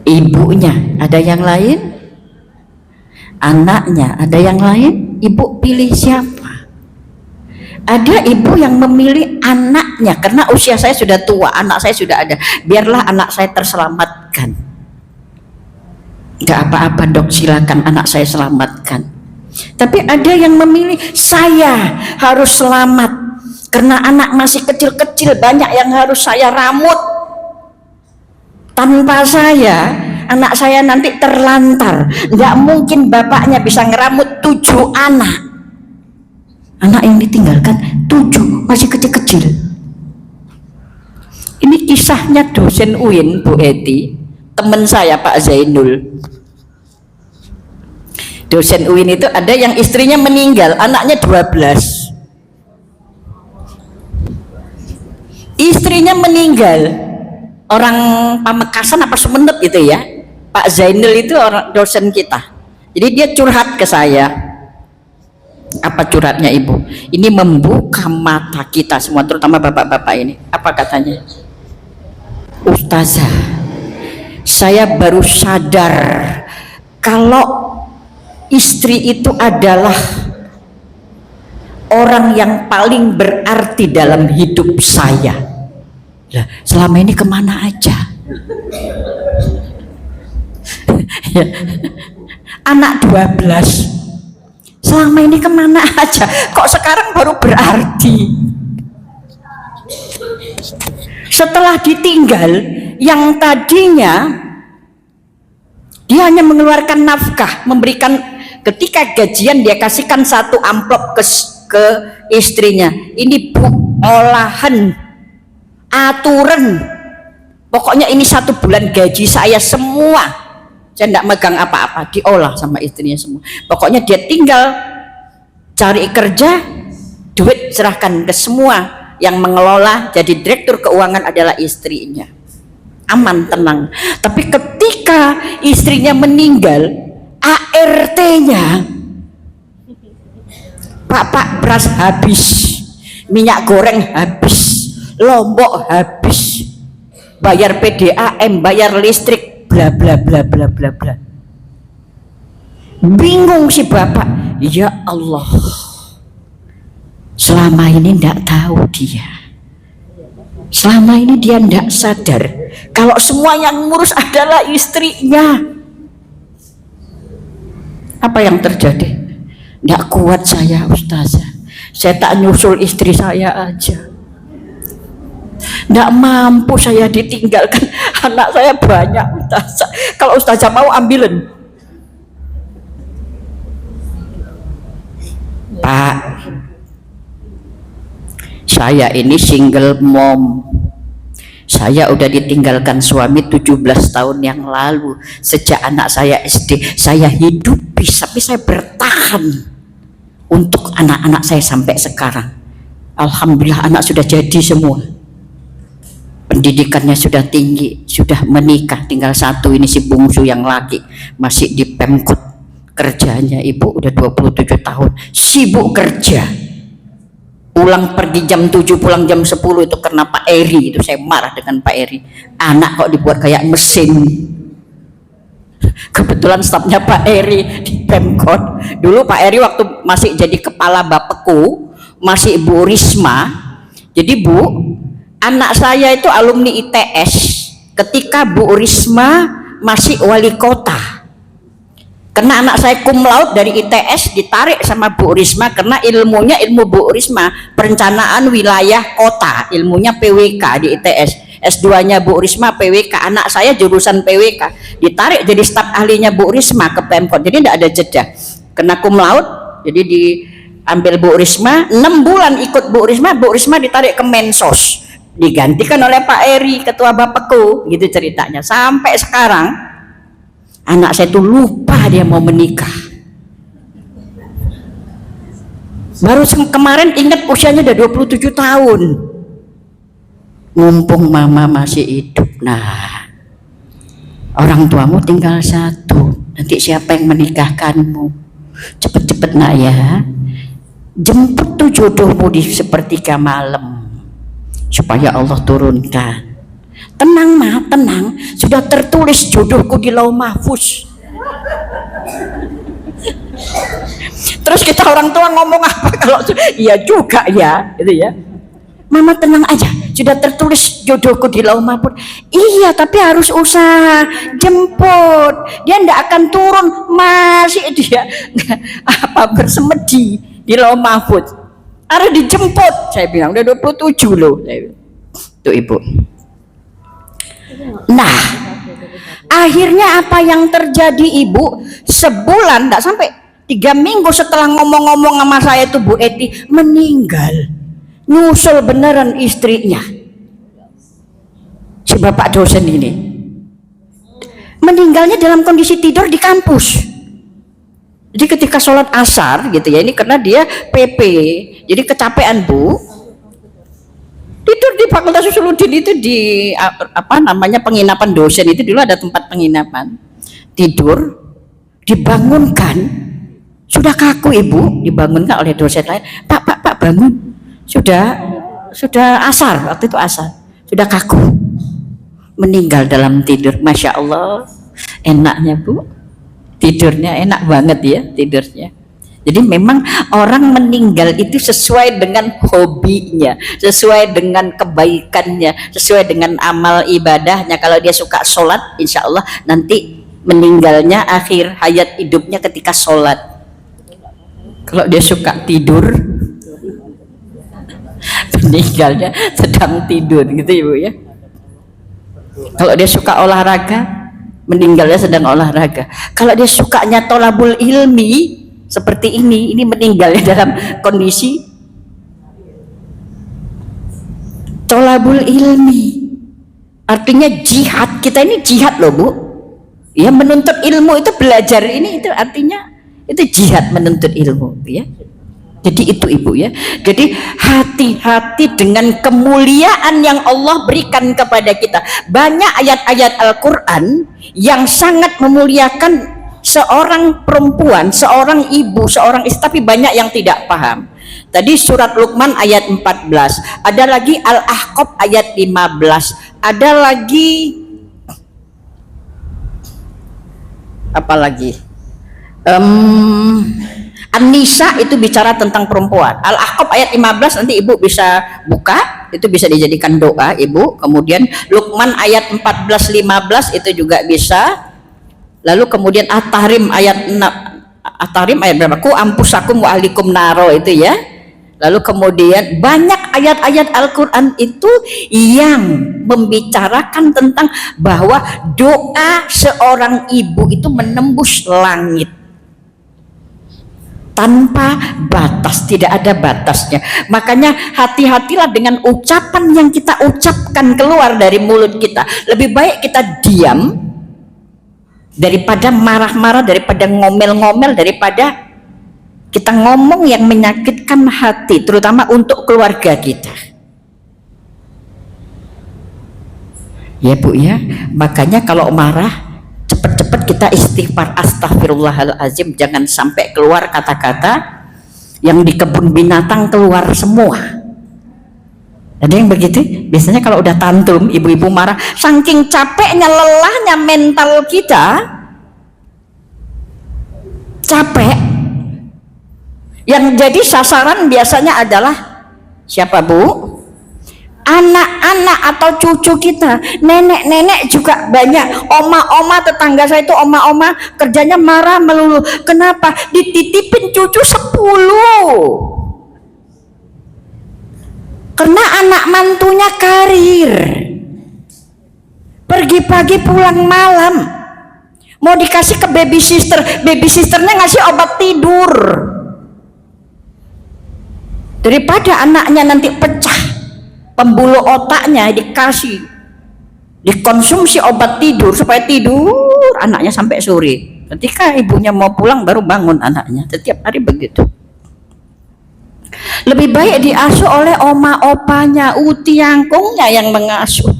Ibunya ada yang lain, anaknya ada yang lain, ibu pilih siapa? Ada ibu yang memilih anaknya karena usia saya sudah tua, anak saya sudah ada, biarlah anak saya terselamatkan. Gak apa-apa dok, silakan anak saya selamatkan. Tapi ada yang memilih saya harus selamat karena anak masih kecil-kecil, banyak yang harus saya ramut. Tanpa saya anak saya nanti terlantar, gak mungkin bapaknya bisa ngeramut 7 anak. Anak yang ditinggalkan 7 masih kecil-kecil. Ini kisahnya dosen UIN Bu Eti, teman saya Pak Zainul. Dosen UIN itu ada yang istrinya meninggal, anaknya 12. Istrinya meninggal, orang Pamekasan apa Sumeneb gitu ya. Pak Zainul itu orang dosen kita. Jadi dia curhat ke saya. Apa curhatnya ibu? Ini membuka mata kita semua, terutama bapak-bapak ini. Apa katanya? Ustazah, saya baru sadar kalau istri itu adalah orang yang paling berarti dalam hidup saya. Lah, selama ini kemana aja? Anak 12 selama ini kemana aja? Kok sekarang baru berarti? Setelah ditinggal, yang tadinya dia hanya mengeluarkan nafkah, memberikan, ketika gajian dia kasihkan 1 amplop ke istrinya. Ini Bu, olahan, aturan, pokoknya ini 1 bulan gaji saya semua. Saya tidak megang apa-apa, diolah sama istrinya semua. Pokoknya dia tinggal cari kerja, duit serahkan ke semua. Yang mengelola jadi direktur keuangan adalah istrinya. Aman, tenang. Tapi ketika istrinya meninggal, ART-nya Pak beras habis, minyak goreng habis, lombok habis, bayar PDAM, bayar listrik, bla bla bla bla bla bla. Bingung si bapak, ya Allah, selama ini tidak tahu dia, selama ini dia tidak sadar kalau semua yang ngurus adalah istrinya. Apa yang terjadi? Tidak kuat saya, Ustazah, saya tak nyusul istri saya aja, tidak mampu saya ditinggalkan, anak saya banyak Ustazah. Kalau Ustazah mau ambilin, Pak, saya ini single mom. Saya udah ditinggalkan suami 17 tahun yang lalu. Sejak anak saya SD, saya hidup tapi saya bertahan untuk anak-anak saya sampai sekarang. Alhamdulillah anak sudah jadi semua. Pendidikannya sudah tinggi, sudah menikah, tinggal satu ini si bungsu yang laki masih di Pemkot. Kerjanya ibu udah 27 tahun, sibuk kerja. Pulang pergi jam 7, pulang jam 10 itu karena Pak Eri. Itu saya marah dengan Pak Eri. Anak kok dibuat kayak mesin. Kebetulan stafnya Pak Eri di Pemkot. Dulu Pak Eri waktu masih jadi kepala Bapeko, masih Ibu Risma. Jadi Bu, anak saya itu alumni ITS ketika Bu Risma masih wali kota. Karena anak saya cum laude dari ITS ditarik sama Bu Risma karena ilmunya ilmu Bu Risma perencanaan wilayah kota, ilmunya PWK di ITS. S2-nya Bu Risma PWK, anak saya jurusan PWK ditarik jadi staf ahlinya Bu Risma ke Pemkot. Jadi tidak ada jeda. Kena cum laude, jadi diambil Bu Risma 6 bulan ikut Bu Risma ditarik ke Mensos, digantikan oleh Pak Eri ketua Bapeko, gitu ceritanya. Sampai sekarang anak saya tuh lupa dia mau menikah. Baru kemarin ingat usianya udah 27 tahun. Mumpung mama masih hidup. Nah, orang tuamu tinggal satu. Nanti siapa yang menikahkanmu? Cepet-cepet nak ya. Jemput tuh jodohmu di sepertiga malam. Supaya Allah turunkan. Tenang mah, tenang. Sudah tertulis jodohku di Lauh Mahfuz. Terus kita orang tua ngomong apa kalau iya juga ya, gitu ya. Mama tenang aja, sudah tertulis jodohku di Lauh Mahfuz. Iya, tapi harus usaha jemput. Dia tidak akan turun, masih dia bersemedi di Lauh Mahfuz. Harus dijemput. Saya bilang udah 27 loh. Tuh Ibu. Nah, akhirnya apa yang terjadi Ibu? Sebulan, tidak sampai 3 minggu setelah ngomong-ngomong sama saya itu Bu Eti meninggal. Nyusul beneran istrinya. Si bapak dosen ini. Meninggalnya dalam kondisi tidur di kampus. Jadi ketika sholat asar gitu ya, ini karena dia PP, jadi kecapean Bu. Tidur di Fakultas Usuluddin itu di apa namanya penginapan dosen itu dulu ada tempat penginapan. Tidur, dibangunkan, sudah kaku Ibu, dibangunkan oleh dosen lain. Pak bangun, sudah asar waktu itu asar, sudah kaku, meninggal dalam tidur. Masya Allah, enaknya Bu, tidurnya enak banget ya tidurnya. Jadi memang orang meninggal itu sesuai dengan hobinya, sesuai dengan kebaikannya, sesuai dengan amal ibadahnya. Kalau dia suka sholat, insya Allah nanti meninggalnya akhir hayat hidupnya ketika sholat. Kalau dia suka tidur, meninggalnya sedang tidur, gitu Ibu ya. Kalau dia suka olahraga, meninggalnya sedang olahraga. Kalau dia sukanya tolabul ilmi seperti ini meninggalnya dalam kondisi tolabul ilmi. Artinya jihad, kita ini jihad loh Bu ya, menuntut ilmu itu belajar ini, itu artinya itu jihad menuntut ilmu ya. Jadi itu Ibu ya. Jadi hati-hati dengan kemuliaan yang Allah berikan kepada kita. Banyak ayat-ayat Al-Quran yang sangat memuliakan seorang perempuan, seorang ibu, seorang istri, tapi banyak yang tidak paham. Tadi surat Luqman ayat 14, ada lagi Al-Ahqaf ayat 15, ada lagi apa lagi? An-Nisa itu bicara tentang perempuan. Al-Ahqaf ayat 15 nanti Ibu bisa buka, itu bisa dijadikan doa Ibu. Kemudian Luqman ayat 14-15 itu juga bisa. Lalu kemudian At-Tahrim ayat 6, At-Tahrim ayat berapa? Ku ampusakum wa ahlikum naro itu ya. Lalu kemudian banyak ayat-ayat Al-Quran itu yang membicarakan tentang bahwa doa seorang ibu itu menembus langit. tanpa batas, tidak ada batasnya. Makanya hati-hatilah dengan ucapan yang kita ucapkan keluar dari mulut kita. Lebih baik kita diam daripada marah-marah, daripada ngomel-ngomel, daripada kita ngomong yang menyakitkan hati, terutama untuk keluarga kita. Ya Bu ya, makanya kalau marah cepat-cepat kita istighfar, astagfirullahalazim, jangan sampai keluar kata-kata yang di kebun binatang keluar semua. Ada yang begitu? Biasanya kalau udah tantrum, ibu-ibu marah, saking capeknya, lelahnya mental kita, capek. Yang jadi sasaran biasanya adalah siapa Bu? Anak-anak atau cucu kita, nenek-nenek juga banyak, oma-oma tetangga saya itu oma-oma kerjanya marah melulu. Kenapa? Dititipin cucu 10 karena anak mantunya karir, pergi pagi pulang malam, mau dikasih ke baby sisternya ngasih obat tidur, daripada anaknya nanti pecah pembuluh otaknya, dikonsumsi obat tidur supaya tidur anaknya sampai sore. Ketika ibunya mau pulang baru bangun anaknya. Setiap hari begitu. Lebih baik diasuh oleh oma opanya, uti angkungnya yang mengasuh.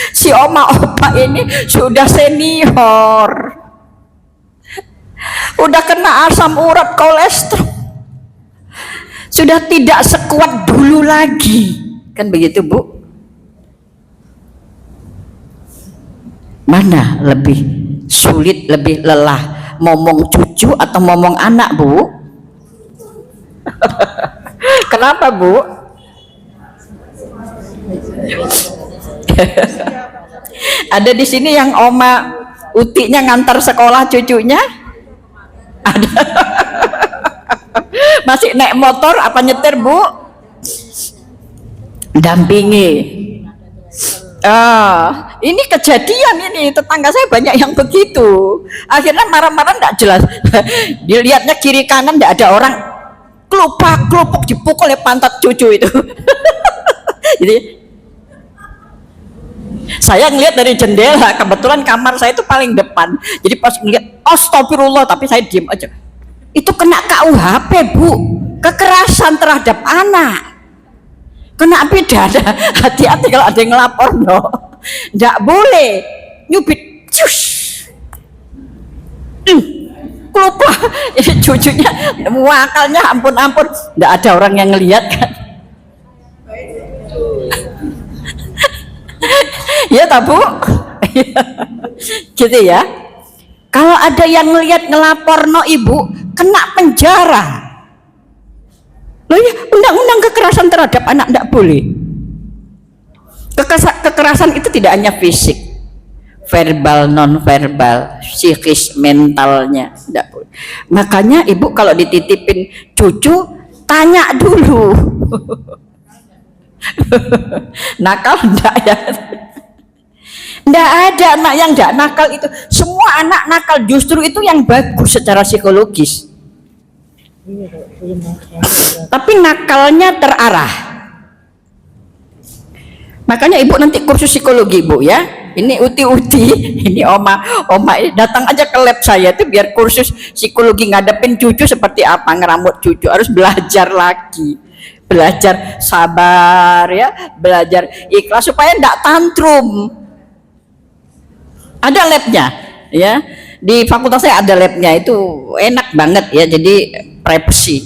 Si oma opa ini sudah senior, udah kena asam urat, kolesterol, sudah tidak sekuat dulu lagi. Kan begitu Bu? Mana lebih sulit, lebih lelah, momong cucu atau momong anak Bu? Kenapa Bu? Ada di sini yang oma utinya ngantar sekolah cucunya? Ada. Masih naik motor apa nyetir Bu? Dampingi. Ini kejadian, ini tetangga saya banyak yang begitu. Akhirnya marah-marah tidak jelas. Dilihatnya kiri kanan tidak ada orang, kelupuk dipukul oleh pantat cucu itu. Jadi saya ngelihat dari jendela, kebetulan kamar saya itu paling depan. Jadi pas ngelihat, astagfirullah, tapi saya diam aja. Itu kena KUHP Bu, kekerasan terhadap anak. Kena pidana, hati-hati kalau ada yang ngelapor no. Nggak boleh nyubit, cus, lupa. Cucunya wakalnya ampun, nggak ada orang yang ngelihat kan. Ya tak Bu? Gitu ya. Kalau ada yang ngelihat ngelapor no Ibu, kena penjara. Loh ya, undang-undang kekerasan terhadap anak tidak boleh. Kekerasan itu tidak hanya fisik, verbal, non verbal, psikis, mentalnya tidak boleh. Makanya Ibu kalau dititipin cucu tanya dulu. Nakal enggak ya? Enggak ada anak yang enggak nakal itu. Semua anak nakal, justru itu yang bagus secara psikologis. Tapi nakalnya terarah. Makanya Ibu nanti kursus psikologi Bu ya. Ini uti-uti, ini oma ini datang aja ke lab saya itu biar kursus psikologi ngadepin cucu seperti apa, ngeramut cucu, harus belajar lagi. Belajar sabar ya, belajar ikhlas supaya enggak tantrum. Ada labnya ya. Di fakultas saya ada labnya, itu enak banget ya, jadi privacy.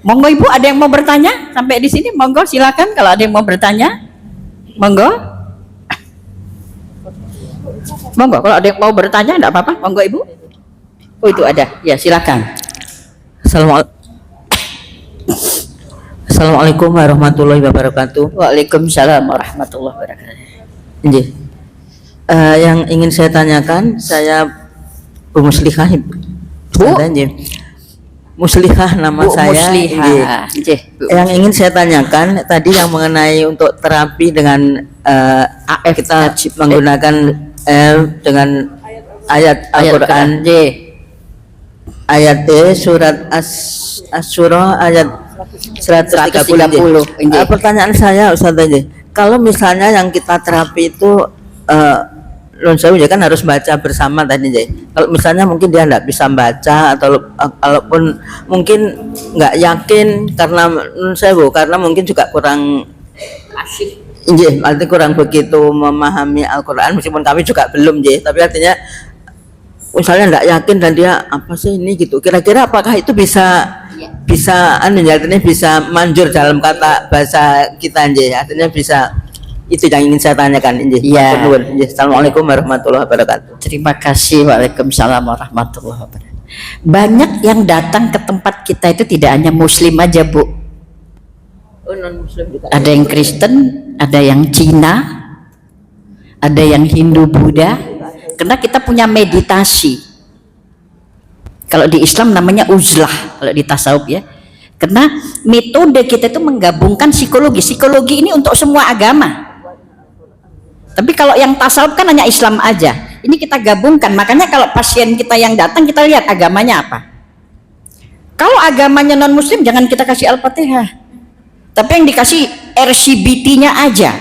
Monggo Ibu, ada yang mau bertanya sampai di sini? Monggo silakan kalau ada yang mau bertanya. Monggo. Monggo kalau ada yang mau bertanya enggak apa-apa. Monggo Ibu. Oh itu ada. Ya silakan. Assalamualaikum warahmatullahi wabarakatuh. Waalaikumsalam warahmatullahi wabarakatuh. Yang ingin saya tanyakan, saya Bu Muslihah. Bu Muslihah nama Bu saya. Muslihah. Yang ingin saya tanyakan tadi yang mengenai untuk terapi dengan kita menggunakan dengan ayat Al-Quran. ayat surat Asy-Syura ayat 130. Pertanyaan saya Ustaz aja. Kalau misalnya yang kita terapi itu Lun Sewu ya kan harus baca bersama tadi ya. Kalau misalnya mungkin dia nggak bisa baca atau kalaupun mungkin nggak yakin karena Lun Sewu karena mungkin juga kurang Asik. artinya kurang begitu memahami Al-Quran meskipun kami juga belum tapi artinya misalnya nggak yakin dan dia apa sih ini gitu, kira-kira apakah itu bisa artinya bisa manjur dalam kata bahasa kita artinya bisa, itu yang ingin saya tanyakan Iya. Assalamualaikum warahmatullahi wabarakatuh. Terima kasih. Waalaikumsalam warahmatullahi wabarakatuh. Banyak yang datang ke tempat kita itu tidak hanya Muslim aja, Bu. Non-Muslim juga. Ada yang Kristen, ada yang Cina, ada yang Hindu Buddha. Karena kita punya meditasi. Kalau di Islam namanya uzlah, kalau di tasawuf ya. Karena metode kita itu menggabungkan psikologi. Psikologi ini untuk semua agama. Tapi kalau yang tasawuf kan hanya Islam aja. Ini kita gabungkan. Makanya kalau pasien kita yang datang kita lihat agamanya apa. Kalau agamanya non Muslim jangan kita kasih Al-Fatihah. Tapi yang dikasih RCBT-nya aja.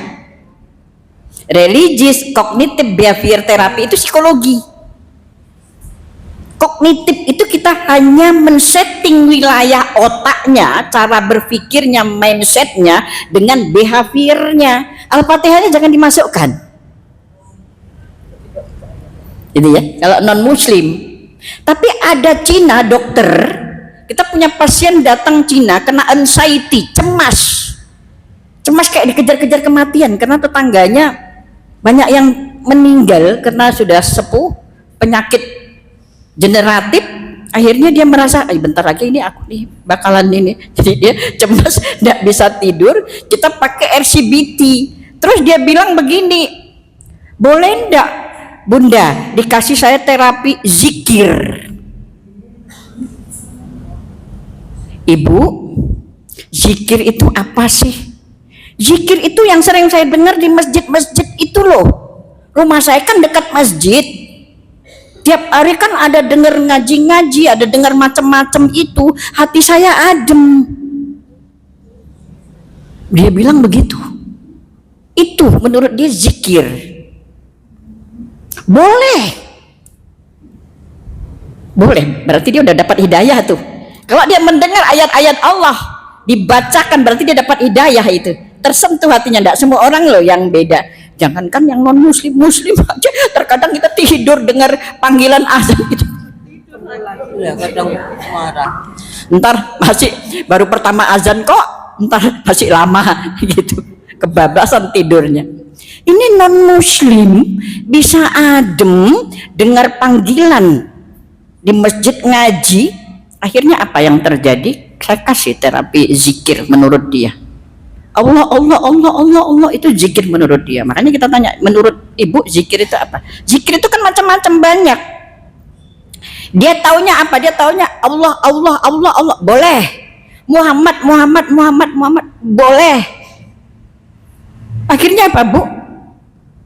Religious Cognitive Behavior Therapy itu psikologi. Kognitif itu kita hanya men-setting wilayah otaknya, cara berpikirnya, mindsetnya dengan behaviornya. Al-Fatihahnya jangan dimasukkan. Itu ya, kalau non-Muslim. Tapi ada Cina dokter. Kita punya pasien datang Cina kena anxiety, cemas kayak dikejar-kejar kematian karena tetangganya banyak yang meninggal karena sudah sepuh, penyakit generatif. Akhirnya dia merasa bentar lagi ini aku nih bakalan ini, jadi dia cemas, tidak bisa tidur. Kita pakai RCBT, terus dia bilang begini, boleh enggak Bunda dikasih saya terapi zikir? Ibu, zikir itu apa sih? Zikir itu yang sering saya dengar di masjid-masjid itu loh. Rumah saya kan dekat masjid. Tiap hari kan ada dengar ngaji-ngaji, ada dengar macam-macam itu. Hati saya adem. Dia bilang begitu. Itu menurut dia zikir. Boleh. Berarti dia udah dapat hidayah tuh. Kalau dia mendengar ayat-ayat Allah dibacakan berarti dia dapat hidayah itu. Tersentuh hatinya. Tidak semua orang loh yang beda. Jangankan yang non muslim aja. Terkadang kita tidur dengar panggilan azan gitu. Ya kadang marah. Ntar masih baru pertama azan kok. Ntar masih lama gitu. Kebablasan tidurnya. Ini non muslim bisa adem dengar panggilan di masjid ngaji. Akhirnya apa yang terjadi? Saya kasih terapi zikir menurut dia. Allah itu zikir menurut dia. Makanya kita tanya, menurut ibu zikir itu apa? Zikir itu kan macam-macam banyak. Dia taunya apa? Dia taunya Allah. Boleh. Muhammad. Boleh. Akhirnya apa, Bu?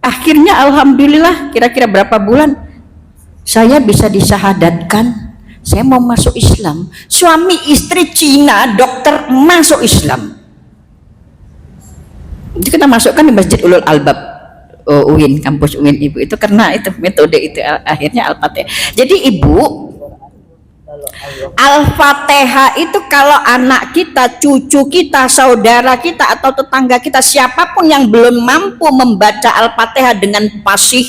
Akhirnya alhamdulillah kira-kira berapa bulan saya bisa disahadatkan. Saya mau masuk Islam. Suami istri Cina dokter masuk Islam. Itu kita masukkan di Masjid Ulul Albab UIN, kampus UIN Ibu itu karena itu metode itu akhirnya Al-Fatihah. Jadi Ibu, Al-Fatihah itu kalau anak kita, cucu kita, saudara kita atau tetangga kita siapapun yang belum mampu membaca Al-Fatihah dengan fasih,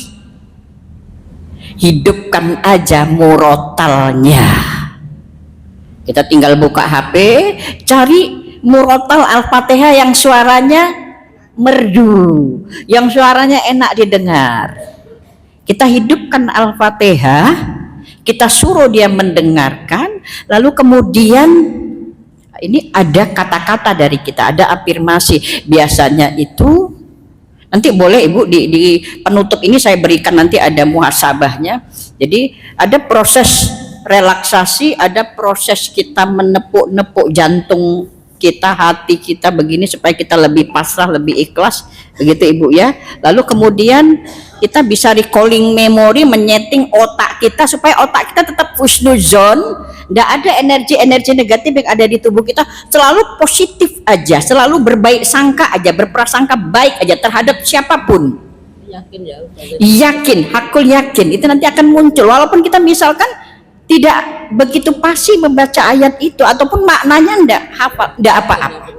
hidupkan aja murotalnya. Kita tinggal buka HP, cari murotal Al-Fatihah yang suaranya merdu, yang suaranya enak didengar. Kita hidupkan Al-Fatihah, kita suruh dia mendengarkan, lalu kemudian ini ada kata-kata dari kita, ada afirmasi. Biasanya itu nanti boleh Ibu di penutup ini saya berikan, nanti ada muhasabahnya. Jadi ada proses relaksasi, ada proses kita menepuk-nepuk jantung kita, hati kita begini supaya kita lebih pasrah, lebih ikhlas, begitu Ibu ya. Lalu kemudian kita bisa recalling memori, menyeting otak kita supaya otak kita tetap husnuzon, tidak ada energi-energi negatif yang ada di tubuh kita, selalu positif aja, selalu berbaik sangka aja, berprasangka baik aja terhadap siapapun. Yakin, hakul yakin, itu nanti akan muncul. Walaupun kita misalkan tidak begitu pasti membaca ayat itu ataupun maknanya ndak hafal, ndak apa-apa.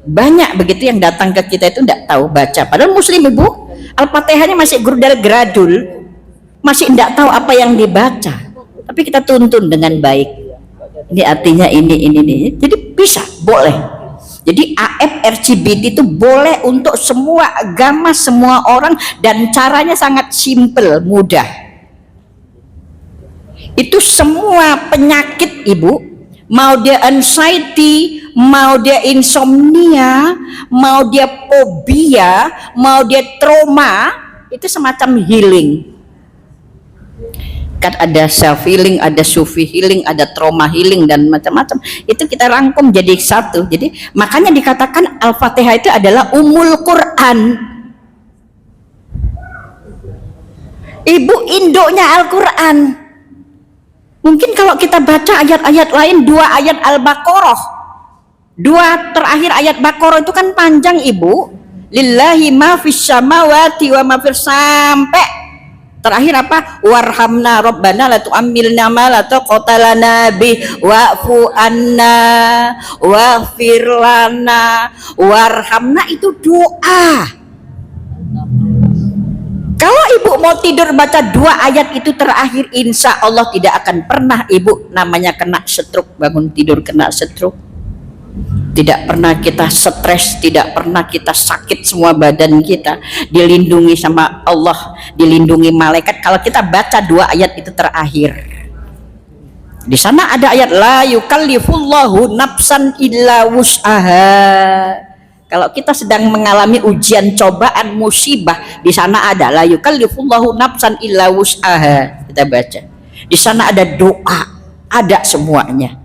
Banyak begitu yang datang ke kita itu ndak tahu baca. Padahal muslim Ibu, Al-Fatihahnya masih gurdal gradul, masih ndak tahu apa yang dibaca. Tapi kita tuntun dengan baik. Ini artinya ini. Jadi bisa, boleh. Jadi AF RCBT itu boleh untuk semua agama, semua orang, dan caranya sangat simple, mudah. Itu semua penyakit Ibu, mau dia anxiety, mau dia insomnia, mau dia fobia, mau dia trauma, itu semacam healing. Kan ada self healing, ada sufi healing, ada trauma healing, dan macam-macam. Itu kita rangkum jadi satu. Jadi makanya dikatakan Al-Fatihah itu adalah Ummul Quran. Ibu induknya Al-Quran. Mungkin kalau kita baca ayat-ayat lain, 2 ayat Al-Baqarah, 2 terakhir ayat Baqarah itu kan panjang Ibu. Lillahi ma fis samawati wa ma fis, sampai terakhir apa? Warhamna rabbana la tu'ammilna ma la taqata lana bi wa'fu anna waghfir lana warhamna, itu doa. Kalau Ibu mau tidur baca 2 ayat itu terakhir, insya Allah tidak akan pernah Ibu namanya kena stroke, bangun tidur kena stroke. Tidak pernah kita stres, tidak pernah kita sakit semua badan kita, dilindungi sama Allah, dilindungi malaikat kalau kita baca 2 ayat itu terakhir. Di sana ada ayat la yukallifullahu nafsan illa wus'aha. Kalau kita sedang mengalami ujian, cobaan, musibah, di sana ada la yukallifullahu nafsan illa wus'aha. Kita baca. Di sana ada doa, ada semuanya.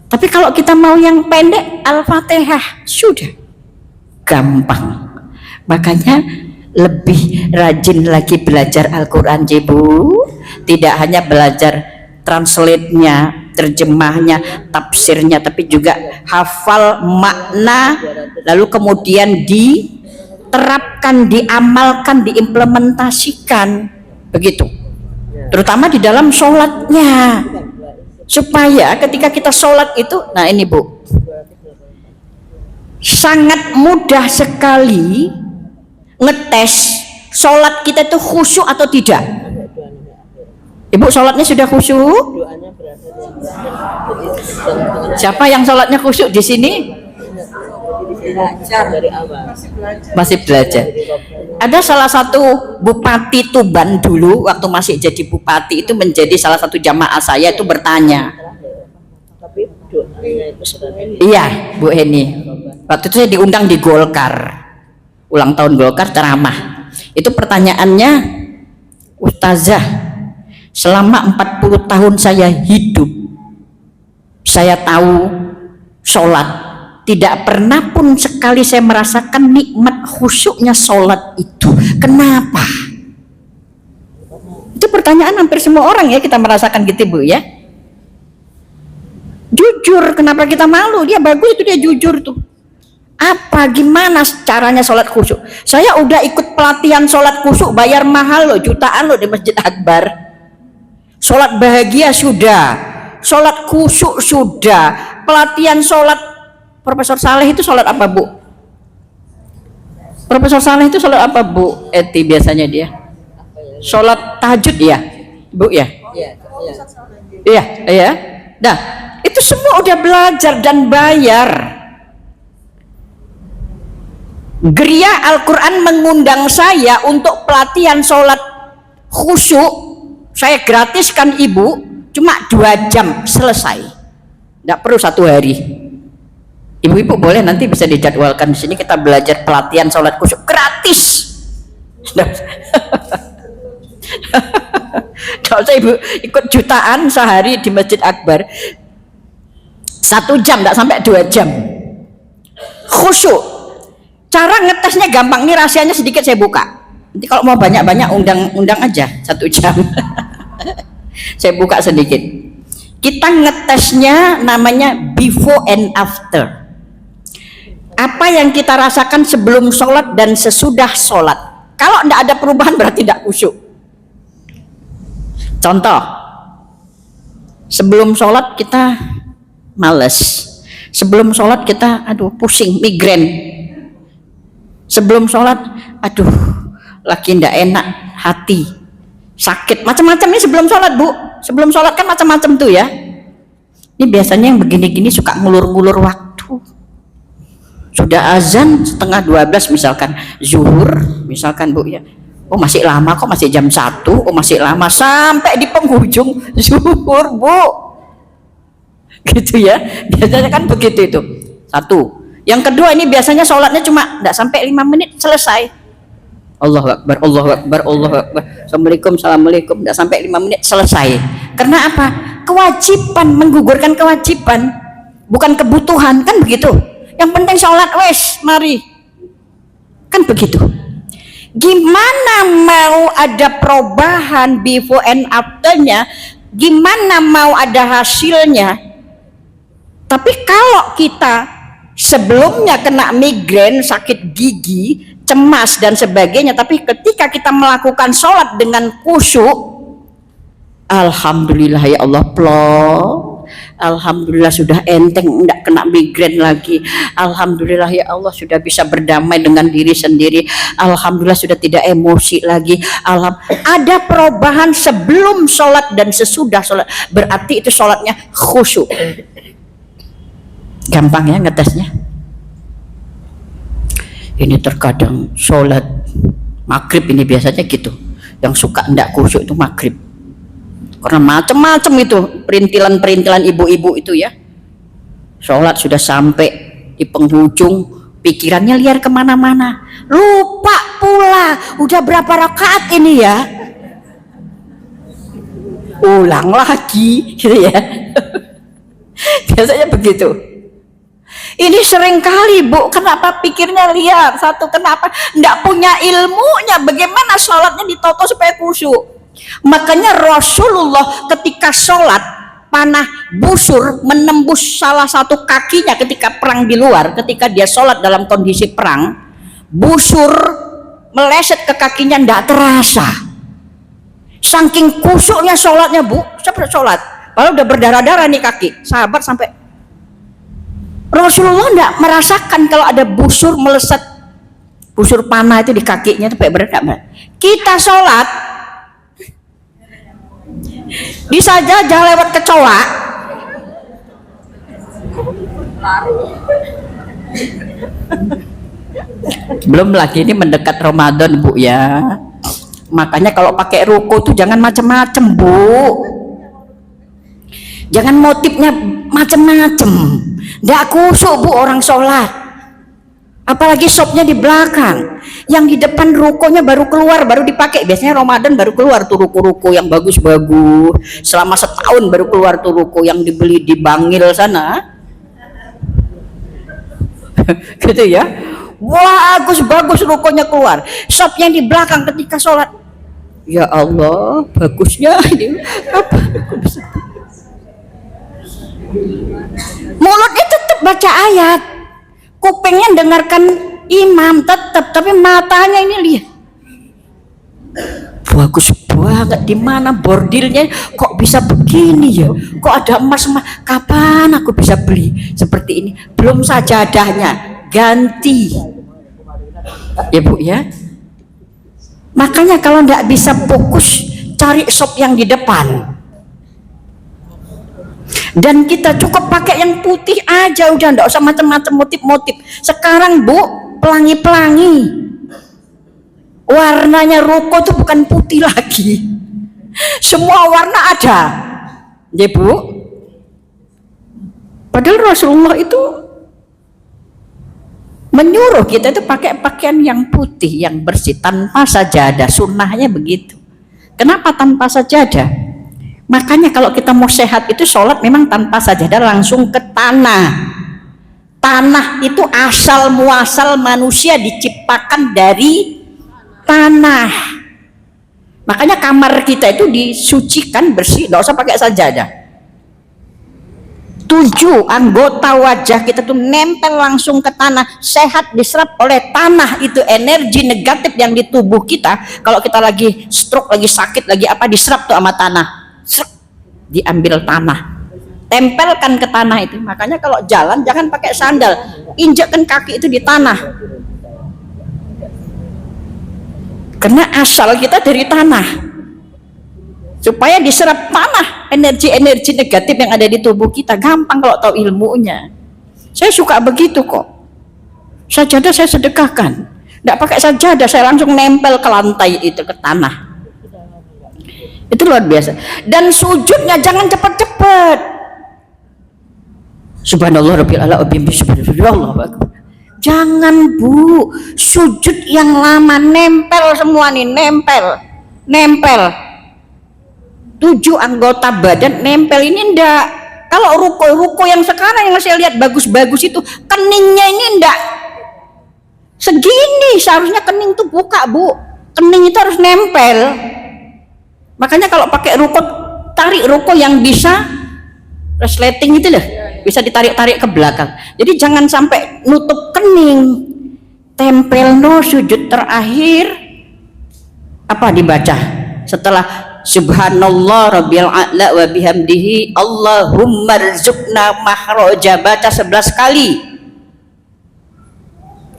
Tapi kalau kita mau yang pendek, Al-Fatihah sudah gampang. Makanya lebih rajin lagi belajar Al-Quran Ibu. Tidak hanya belajar translate-nya, terjemahnya, tafsirnya, tapi juga hafal makna, lalu kemudian diterapkan, diamalkan, diimplementasikan, begitu. Terutama di dalam sholatnya, supaya ketika kita sholat itu, nah ini Bu, sangat mudah sekali ngetes sholat kita itu khusyuk atau tidak. Ibu sholatnya sudah khusyuk? Siapa yang sholatnya khusyuk di sini? Masih belajar. Ada salah satu bupati Tuban dulu waktu masih jadi bupati itu menjadi salah satu jamaah saya itu bertanya. Iya Bu Heni. Waktu itu saya diundang di Golkar, ulang tahun Golkar, ceramah. Itu pertanyaannya, Ustazah, selama 40 tahun saya hidup, saya tahu sholat, tidak pernah pun sekali saya merasakan nikmat khusyuknya sholat itu. Kenapa? Itu pertanyaan hampir semua orang ya, kita merasakan gitu Bu ya. Jujur, kenapa kita malu? Dia bagus itu, dia jujur tuh. Apa, gimana caranya sholat khusyuk? Saya udah ikut pelatihan sholat khusyuk, bayar mahal loh, jutaan loh di Masjid Akbar. Sholat bahagia sudah, sholat khusyuk sudah, pelatihan sholat. Profesor Saleh itu sholat apa Bu? Profesor Saleh itu sholat apa Bu Eti biasanya dia? Sholat tahajud ya Bu ya? Iya. Nah itu semua udah belajar dan bayar. Geria Al-Quran mengundang saya untuk pelatihan sholat khusyuk. Saya gratiskan Ibu, cuma 2 jam selesai, tidak perlu 1 hari. Ibu-ibu boleh nanti bisa dijadwalkan di sini, kita belajar pelatihan sholat khusyuk gratis. Kalau saya Ibu ikut jutaan sehari di Masjid Akbar. 1 jam, tidak sampai 2 jam. Khusyuk. Cara ngetesnya gampang, nih rahasianya sedikit saya buka. Nanti kalau mau banyak-banyak undang aja 1 jam. Saya buka sedikit. Kita ngetesnya namanya before and after. Apa yang kita rasakan sebelum sholat dan sesudah sholat. Kalau tidak ada perubahan berarti tidak khusyuk. Contoh, sebelum sholat kita males, sebelum sholat kita pusing, migrain, sebelum sholat lagi ndak enak hati, sakit, macam-macam ini sebelum sholat, Bu. Sebelum sholat kan macam-macam tuh ya. Ini biasanya yang begini-gini suka ngulur-ngulur waktu. Sudah azan 11:30 misalkan zuhur, misalkan Bu ya, oh masih lama kok, masih jam 1, oh masih lama, sampai di penghujung zuhur, Bu, gitu ya. Biasanya kan begitu itu. Satu. Yang kedua, ini biasanya sholatnya cuma tidak sampai 5 menit selesai. Allahu Akbar, Allahu Akbar, Allahu Akbar, Assalamualaikum, Assalamualaikum, tidak sampai 5 menit selesai. Karena apa? Kewajiban, menggugurkan kewajiban, bukan kebutuhan, kan begitu. Yang penting sholat, wes, mari, kan begitu. Gimana mau ada perubahan before and afternya, gimana mau ada hasilnya? Tapi kalau kita sebelumnya kena migrain, sakit gigi, cemas dan sebagainya, tapi ketika kita melakukan sholat dengan khusyuk, alhamdulillah ya Allah, plong, alhamdulillah sudah enteng, tidak kena migrain lagi, alhamdulillah ya Allah sudah bisa berdamai dengan diri sendiri, alhamdulillah sudah tidak emosi lagi, ada perubahan sebelum sholat dan sesudah sholat, berarti itu sholatnya khusyuk. Gampang ya ngetesnya. Ini terkadang sholat maghrib ini biasanya gitu, yang suka ndak khusyuk itu maghrib, karena macam-macam itu perintilan-perintilan ibu-ibu itu ya. Sholat sudah sampai di penghujung, pikirannya liar kemana-mana, lupa pula udah berapa rakaat ini ya, ulang lagi gitu ya. Biasanya begitu. Ini sering kali, Bu, kenapa pikirnya liar? Satu, kenapa nggak punya ilmunya bagaimana sholatnya ditoto supaya khusyuk. Makanya Rasulullah ketika sholat, panah busur menembus salah satu kakinya ketika perang di luar. Ketika dia sholat dalam kondisi perang, busur meleset ke kakinya, nggak terasa. Saking khusyuknya sholatnya, Bu, seperti sholat, kalau udah berdarah-darah nih kaki, sahabat sampai Rasulullah tidak merasakan kalau ada busur meleset, busur panah itu di kakinya, itu berat. Kita sholat bisa aja lewat kecoa, belum lagi ini mendekat Ramadan, Bu ya. Makanya kalau pakai ruku tuh jangan macem-macem, Bu, jangan motifnya macem-macem. Nggak khusyuk, Bu, orang sholat, apalagi sopnya di belakang, yang di depan rukonya baru keluar, baru dipakai. Biasanya Ramadan baru keluar tuh ruko-ruko yang bagus-bagus, selama setahun baru keluar tuh ruko yang dibeli di Bangil sana. Gitu ya, bagus-bagus rukonya keluar, sop yang di belakang ketika sholat, ya Allah, bagusnya ini apa? Mulutnya tetap baca ayat, kupingnya dengarkan imam tetap, tapi matanya ini lihat, bagus banget, di mana bordilnya kok bisa begini ya, kok ada emas, kapan aku bisa beli seperti ini. Belum sajadahnya ganti ya, Bu ya. Makanya kalau tidak bisa fokus, cari sop yang di depan. Dan kita cukup pakai yang putih aja, udah nggak usah macam-macam motif-motif. Sekarang, Bu, pelangi-pelangi, warnanya ruko tuh bukan putih lagi, semua warna ada ya, Bu. Padahal Rasulullah itu menyuruh kita itu pakai pakaian yang putih, yang bersih, tanpa sajadah. Sunnahnya begitu. Kenapa tanpa sajadah? Makanya kalau kita mau sehat itu sholat memang tanpa sajadah, langsung ke tanah. Tanah itu asal muasal manusia diciptakan dari tanah. Makanya kamar kita itu disucikan bersih, nggak usah pakai sajadah. 7 anggota wajah kita tuh nempel langsung ke tanah, sehat, diserap oleh tanah. Itu energi negatif yang di tubuh kita, kalau kita lagi stroke, lagi sakit, lagi apa, diserap tuh sama tanah. Serap, diambil tanah, tempelkan ke tanah itu. Makanya kalau jalan jangan pakai sandal, injakkan kaki itu di tanah, karena asal kita dari tanah, supaya diserap tanah energi-energi negatif yang ada di tubuh kita. Gampang kalau tahu ilmunya. Saya suka begitu kok. Sajadah saya sedekahkan, tidak pakai sajadah, saya langsung nempel ke lantai itu, ke tanah. Itu luar biasa. Dan sujudnya jangan cepat-cepat. Subhanallah rabbil ala wa bihamdihi subhanallah akbar. Jangan Bu, sujud yang lama, nempel semua nih, nempel 7 anggota badan nempel. Ini ndak, kalau ruko yang sekarang yang saya lihat bagus-bagus itu keningnya ini ndak segini, seharusnya kening tuh buka Bu, kening itu harus nempel. Makanya kalau pakai ruko, tarik ruko yang bisa resleting itu loh, bisa ditarik-tarik ke belakang. Jadi jangan sampai nutup kening. Tempel no sujud terakhir apa dibaca setelah Subhanallah rabbil a'la wa bihamdihi Allahumma rzuqna mahroja, baca 11 kali.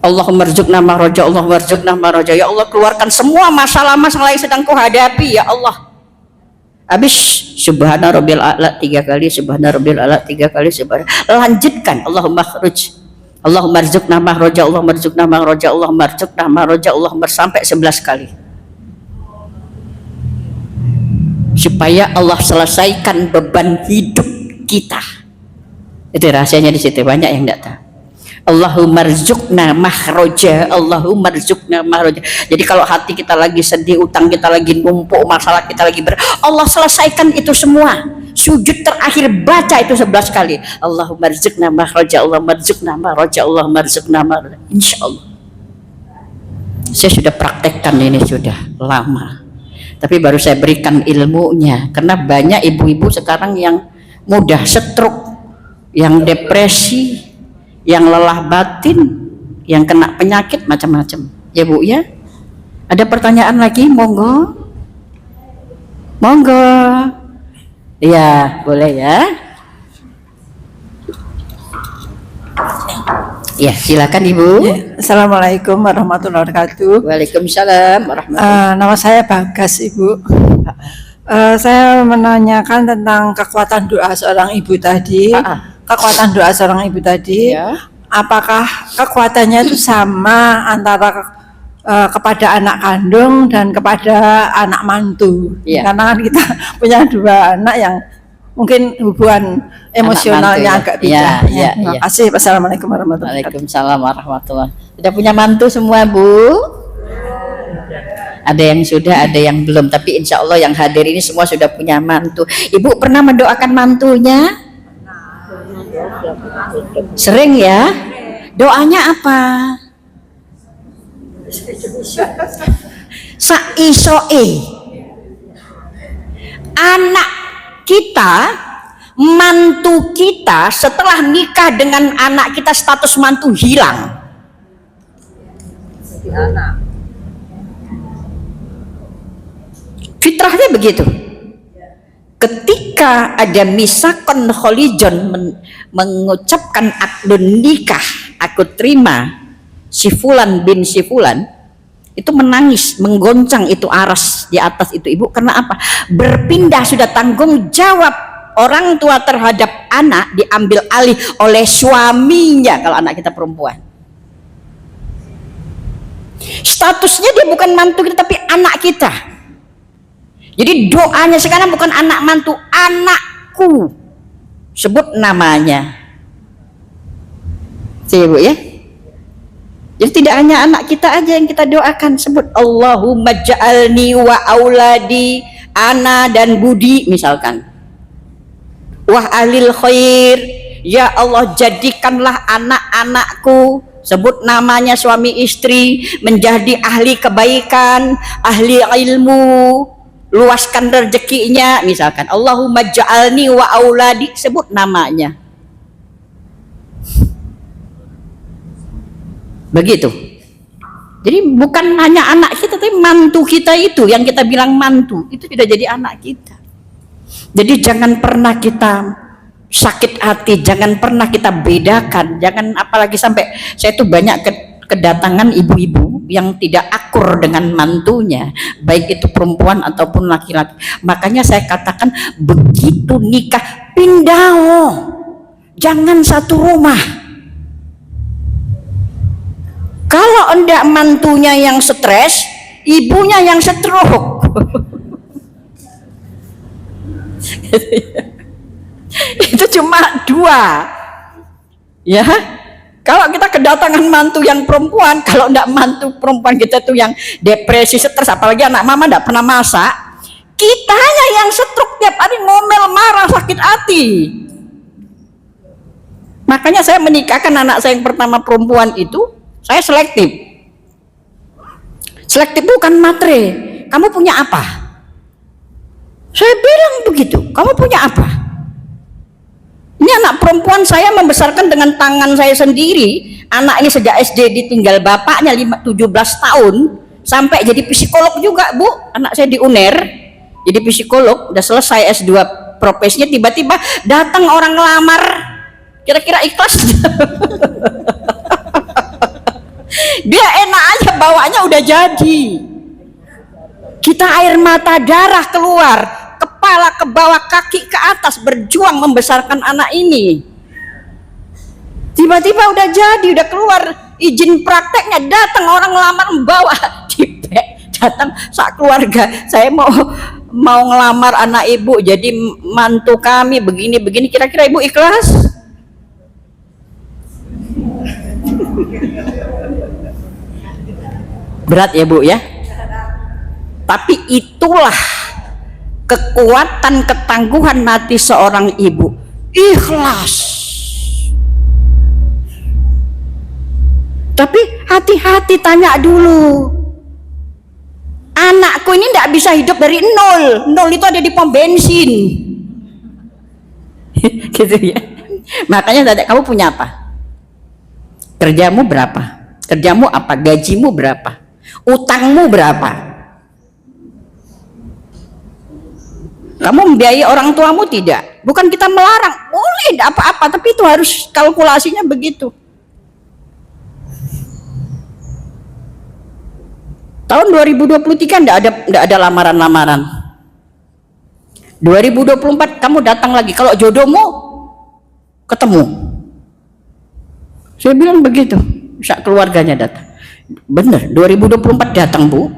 Allahumma rzuqna mahroja, Allahumma rzuqna mahroja. Ya Allah, keluarkan semua masalah-masalah yang sedang ku hadapi ya Allah. Habis subhana rabbil a'la 3 kali, subhana rabbil a'la 3 kali, subhana. Lanjutkan Allahumma khruj, Allahumma rzuqna mahroja, Allahumma rzuqna mahroja, Allahumma rzuqna mahroja, Allahumma, sampai 11 kali. Supaya Allah selesaikan beban hidup kita. Itu rahasianya di situ, banyak yang tidak tahu. Allahumma rzuqna mahroja, Allahumma rzuqna mahroja. Jadi kalau hati kita lagi sedih, utang kita lagi numpuk, masalah kita lagi Allah selesaikan itu semua. Sujud terakhir baca itu 11 kali. Allahumma rzuqna mahroja, Allahumma rzuqna mahroja, Allahumma rzuqna mahroja. Insya Allah. Saya sudah praktekkan ini sudah lama, tapi baru saya berikan ilmunya, karena banyak ibu-ibu sekarang yang mudah stroke, yang depresi, yang lelah batin, yang kena penyakit macam-macam. Ya Bu ya. Ada pertanyaan lagi? Monggo. Monggo. Ya, boleh ya. Ya, silakan Ibu. Assalamualaikum warahmatullahi wabarakatuh. Waalaikumsalam warahmatullahi. Nama saya Bagas, Ibu. Saya menanyakan tentang kekuatan doa seorang ibu tadi. Kekuatan doa seorang ibu tadi, Ya. apakah kekuatannya itu sama antara kepada anak kandung dan kepada anak mantu? Ya. Karena kan kita punya 2 anak yang mungkin hubungan emosionalnya mantu, ya. agak beda. Ya, Terima ya. kasih. Wassalamualaikum warahmatullahi wabarakatuh. Waalaikumsalam warahmatullahi. Sudah punya mantu semua Bu? Ada yang sudah, ada yang belum. Tapi insya Allah yang hadir ini semua sudah punya mantu. Ibu pernah mendoakan mantunya? Sering ya? Doanya apa? Saisoe. Anak kita, mantu kita setelah nikah dengan anak kita, status mantu hilang. Fitrahnya begitu. Ketika ada misakon kholijon mengucapkan akdun nikah, aku terima si fulan bin si fulan, itu menangis, menggoncang itu aras di atas itu ibu. Karena apa? Berpindah sudah tanggung jawab orang tua terhadap anak diambil alih oleh suaminya kalau anak kita perempuan. Statusnya dia bukan mantu kita tapi anak kita. Jadi doanya sekarang bukan anak mantu, anakku. Sebut namanya. Sih Bu ya. Jadi tidak hanya anak kita aja yang kita doakan, sebut Allahumma ja'alni wa auladi ana dan Budi misalkan, wah ahlil khair, ya Allah jadikanlah anak-anakku, sebut namanya suami istri, menjadi ahli kebaikan, ahli ilmu, luaskan rezekinya misalkan, Allahumma ja'alni wa auladi, sebut namanya. Begitu. Jadi bukan hanya anak kita, tapi mantu kita itu yang kita bilang mantu, itu sudah jadi anak kita. Jadi jangan pernah kita sakit hati, jangan pernah kita bedakan, jangan, apalagi sampai saya tuh banyak kedatangan ibu-ibu yang tidak akur dengan mantunya, baik itu perempuan ataupun laki-laki. Makanya saya katakan begitu nikah pindah, jangan satu rumah. Kalau enggak mantunya yang stres, ibunya yang stroke. Itu cuma dua. Ya. Kalau kita kedatangan mantu yang perempuan, kalau enggak mantu perempuan kita tuh yang depresi, stres, apalagi anak mama enggak pernah masak, kitanya yang stroke tiap hari ngomel, marah, sakit hati. Makanya saya menikahkan anak saya yang pertama perempuan itu, saya selektif. Selektif bukan matre. Kamu punya apa? Saya bilang begitu. Kamu punya apa? Ini anak perempuan saya membesarkan dengan tangan saya sendiri. Anak ini sejak SD ditinggal bapaknya 17 tahun. Sampai jadi psikolog juga, Bu. Anak saya di UNER. Jadi psikolog. Udah selesai S2 profesinya. Tiba-tiba datang orang ngelamar. Kira-kira ikhlas? Dia enak aja bawanya udah jadi. Kita air mata darah keluar, kepala ke bawah, kaki ke atas, berjuang membesarkan anak ini. Tiba-tiba udah jadi, udah keluar izin prakteknya, datang orang ngelamar membawa dipek, datang sak keluarga, saya mau ngelamar anak ibu jadi mantu kami begini-begini, kira-kira ibu ikhlas? Berat ya Bu ya, tapi itulah kekuatan ketangguhan hati seorang ibu, ikhlas. Tapi hati-hati, tanya dulu, anakku ini tidak bisa hidup dari nol itu ada di pom bensin. Gitu ya. Makanya tadi kamu punya apa? Kerjamu berapa? Kerjamu apa? Gajimu berapa? Utangmu berapa? Kamu membiayai orang tuamu tidak? Bukan kita melarang, boleh tidak apa-apa, tapi itu harus kalkulasinya begitu. Tahun 2023 tidak ada lamaran-lamaran. 2024 kamu datang lagi, kalau jodohmu ketemu. Saya bilang begitu, saat keluarganya datang. Bener, 2024 datang Bu,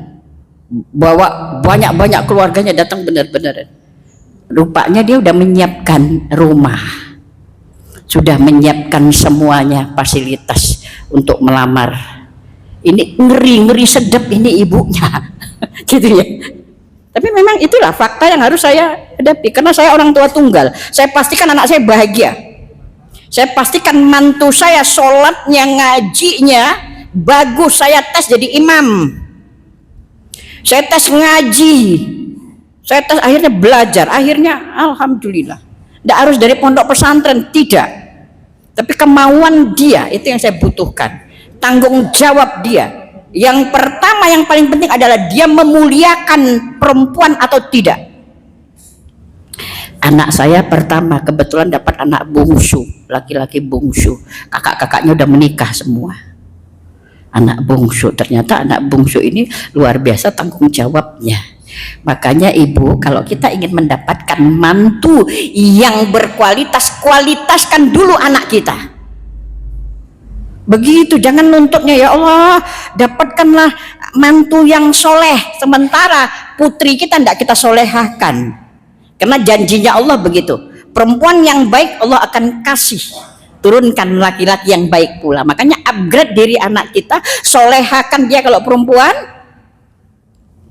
bawa banyak-banyak keluarganya datang, bener-bener. Rupanya dia udah menyiapkan rumah, sudah menyiapkan semuanya fasilitas untuk melamar. Ini ngeri sedap ini ibunya, gitu ya. Tapi memang itulah fakta yang harus saya hadapi, karena saya orang tua tunggal. Saya pastikan anak saya bahagia. Saya pastikan mantu saya sholatnya, ngajinya bagus, saya tes jadi imam, saya tes ngaji, saya tes akhirnya belajar, akhirnya alhamdulillah. Tidak harus dari pondok pesantren, tidak, tapi kemauan dia itu yang saya butuhkan, tanggung jawab dia. Yang pertama yang paling penting adalah dia memuliakan perempuan atau tidak. Anak saya pertama kebetulan dapat anak bungsu, laki-laki bungsu, kakak-kakaknya udah menikah semua. Anak bungsu, ternyata anak bungsu ini luar biasa tanggung jawabnya. Makanya ibu, kalau kita ingin mendapatkan mantu yang berkualitas, kualitaskan dulu anak kita. Begitu, jangan nuntutnya ya Allah dapatkanlah mantu yang soleh, sementara putri kita tidak kita solehahkan. Karena janjinya Allah begitu, perempuan yang baik Allah akan kasih, turunkan laki-laki yang baik pula. Makanya upgrade diri anak kita, solehakan dia kalau perempuan,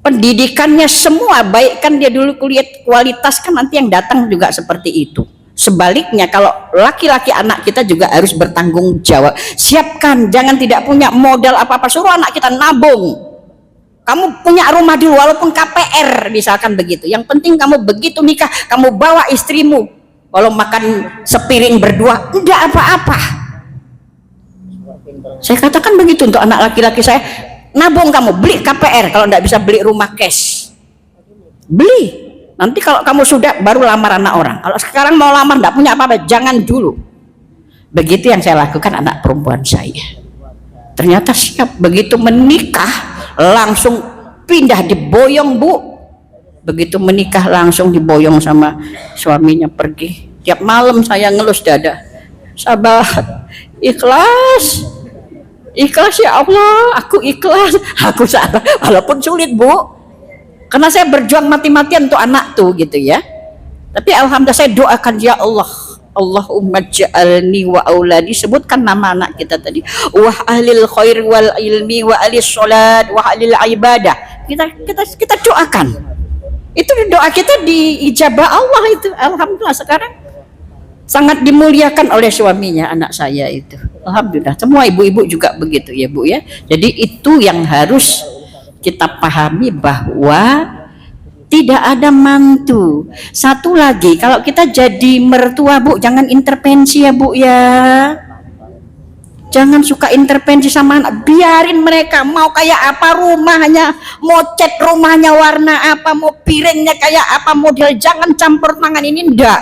pendidikannya semua baik, kan dia dulu kuliah kualitas, kan nanti yang datang juga seperti itu. Sebaliknya kalau laki-laki anak kita juga harus bertanggung jawab. Siapkan, jangan tidak punya modal apa-apa, suruh anak kita nabung. Kamu punya rumah dulu walaupun KPR misalkan begitu. Yang penting kamu begitu nikah, kamu bawa istrimu. Walau makan sepiring berdua, enggak apa-apa. Saya katakan begitu untuk anak laki-laki saya, nabung kamu, beli KPR kalau enggak bisa beli rumah cash. Beli. Nanti kalau kamu sudah baru lamar anak orang. Kalau sekarang mau lamar enggak punya apa-apa, jangan dulu. Begitu yang saya lakukan anak perempuan saya. Ternyata siap, begitu menikah langsung pindah diboyong, Bu. Begitu menikah langsung diboyong sama suaminya pergi. Tiap malam saya ngelus dada, sabar, ikhlas, ikhlas ya Allah, aku ikhlas, aku sabar, walaupun sulit, Bu, karena saya berjuang mati-matian untuk anak tuh gitu ya. Tapi alhamdulillah saya doakan, ya Allah, Allahumma ja'alni wa auladi, sebutkan nama anak kita tadi, wa ahlil khair wal ilmi wa alis sholat wa ahlil ibadah, kita doakan. Itu doa kita diijabah Allah itu. Alhamdulillah sekarang sangat dimuliakan oleh suaminya anak saya itu. Alhamdulillah, semua ibu-ibu juga begitu ya, Bu ya. Jadi itu yang harus kita pahami, bahwa tidak ada mantu. Satu lagi, kalau kita jadi mertua, Bu, jangan intervensi ya, Bu ya. Jangan suka intervensi sama anak, biarin mereka mau kayak apa rumahnya, mau cat rumahnya warna apa, mau piringnya kayak apa model, jangan campur tangan. Ini enggak.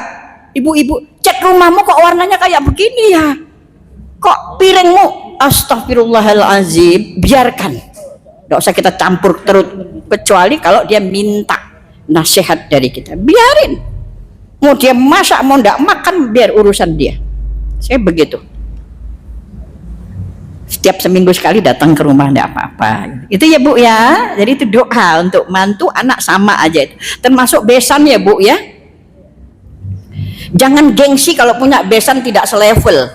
Ibu-ibu, cat rumahmu kok warnanya kayak begini ya? Kok piringmu? Astagfirullahalazim, biarkan. Enggak usah kita campur terus, kecuali kalau dia minta nasihat dari kita, biarin. Mau dia masak mau enggak makan, biar urusan dia. Saya begitu. Setiap seminggu sekali datang ke rumah, enggak apa-apa. Itu ya, Bu ya. Jadi itu doa untuk mantu anak sama aja itu. Termasuk besan ya, Bu ya. Jangan gengsi kalau punya besan tidak selevel.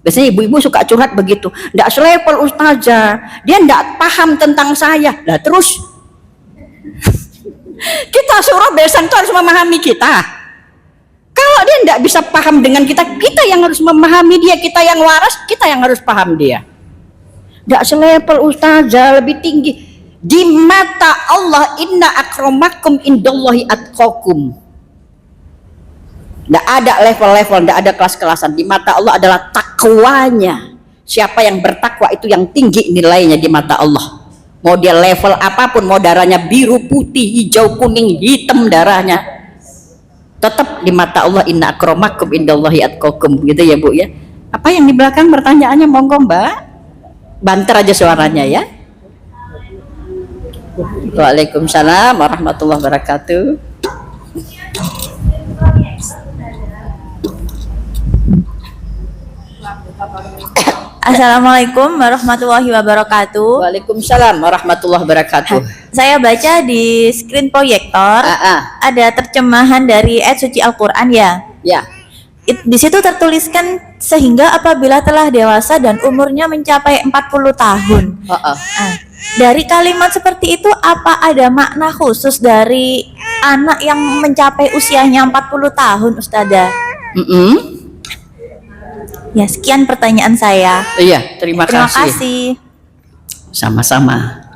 Biasanya ibu-ibu suka curhat begitu, enggak selevel ustazah, dia enggak paham tentang saya. Lah terus kita suruh besan itu harus memahami kita. Kalau dia tidak bisa paham dengan kita, kita yang harus memahami dia. Kita yang waras, kita yang harus paham dia. Tidak selevel ustazah, lebih tinggi. Di mata Allah, inna akramakum indallahi atqakum. Tidak ada level-level, tidak ada kelas-kelasan. Di mata Allah adalah takwanya. Siapa yang bertakwa itu yang tinggi nilainya di mata Allah. Mau dia level apapun, mau darahnya biru, putih, hijau, kuning, hitam darahnya, tetap di mata Allah inna akramakum indallahi atqakum, gitu ya, Bu ya. Apa yang di belakang pertanyaannya, monggo Mbak, banter aja suaranya ya. Waalaikumsalam warahmatullahi wabarakatuh. Assalamualaikum warahmatullahi wabarakatuh. Waalaikumsalam warahmatullahi wabarakatuh. Saya baca di screen proyektor ada terjemahan dari ayat suci Al-Quran ya. Ya. Di situ tertuliskan sehingga apabila telah dewasa dan umurnya mencapai 40 tahun. Dari kalimat seperti itu apa ada makna khusus dari anak yang mencapai usianya 40 tahun, Ustazah? Ya, sekian pertanyaan saya. Iya, terima kasih. Sama-sama.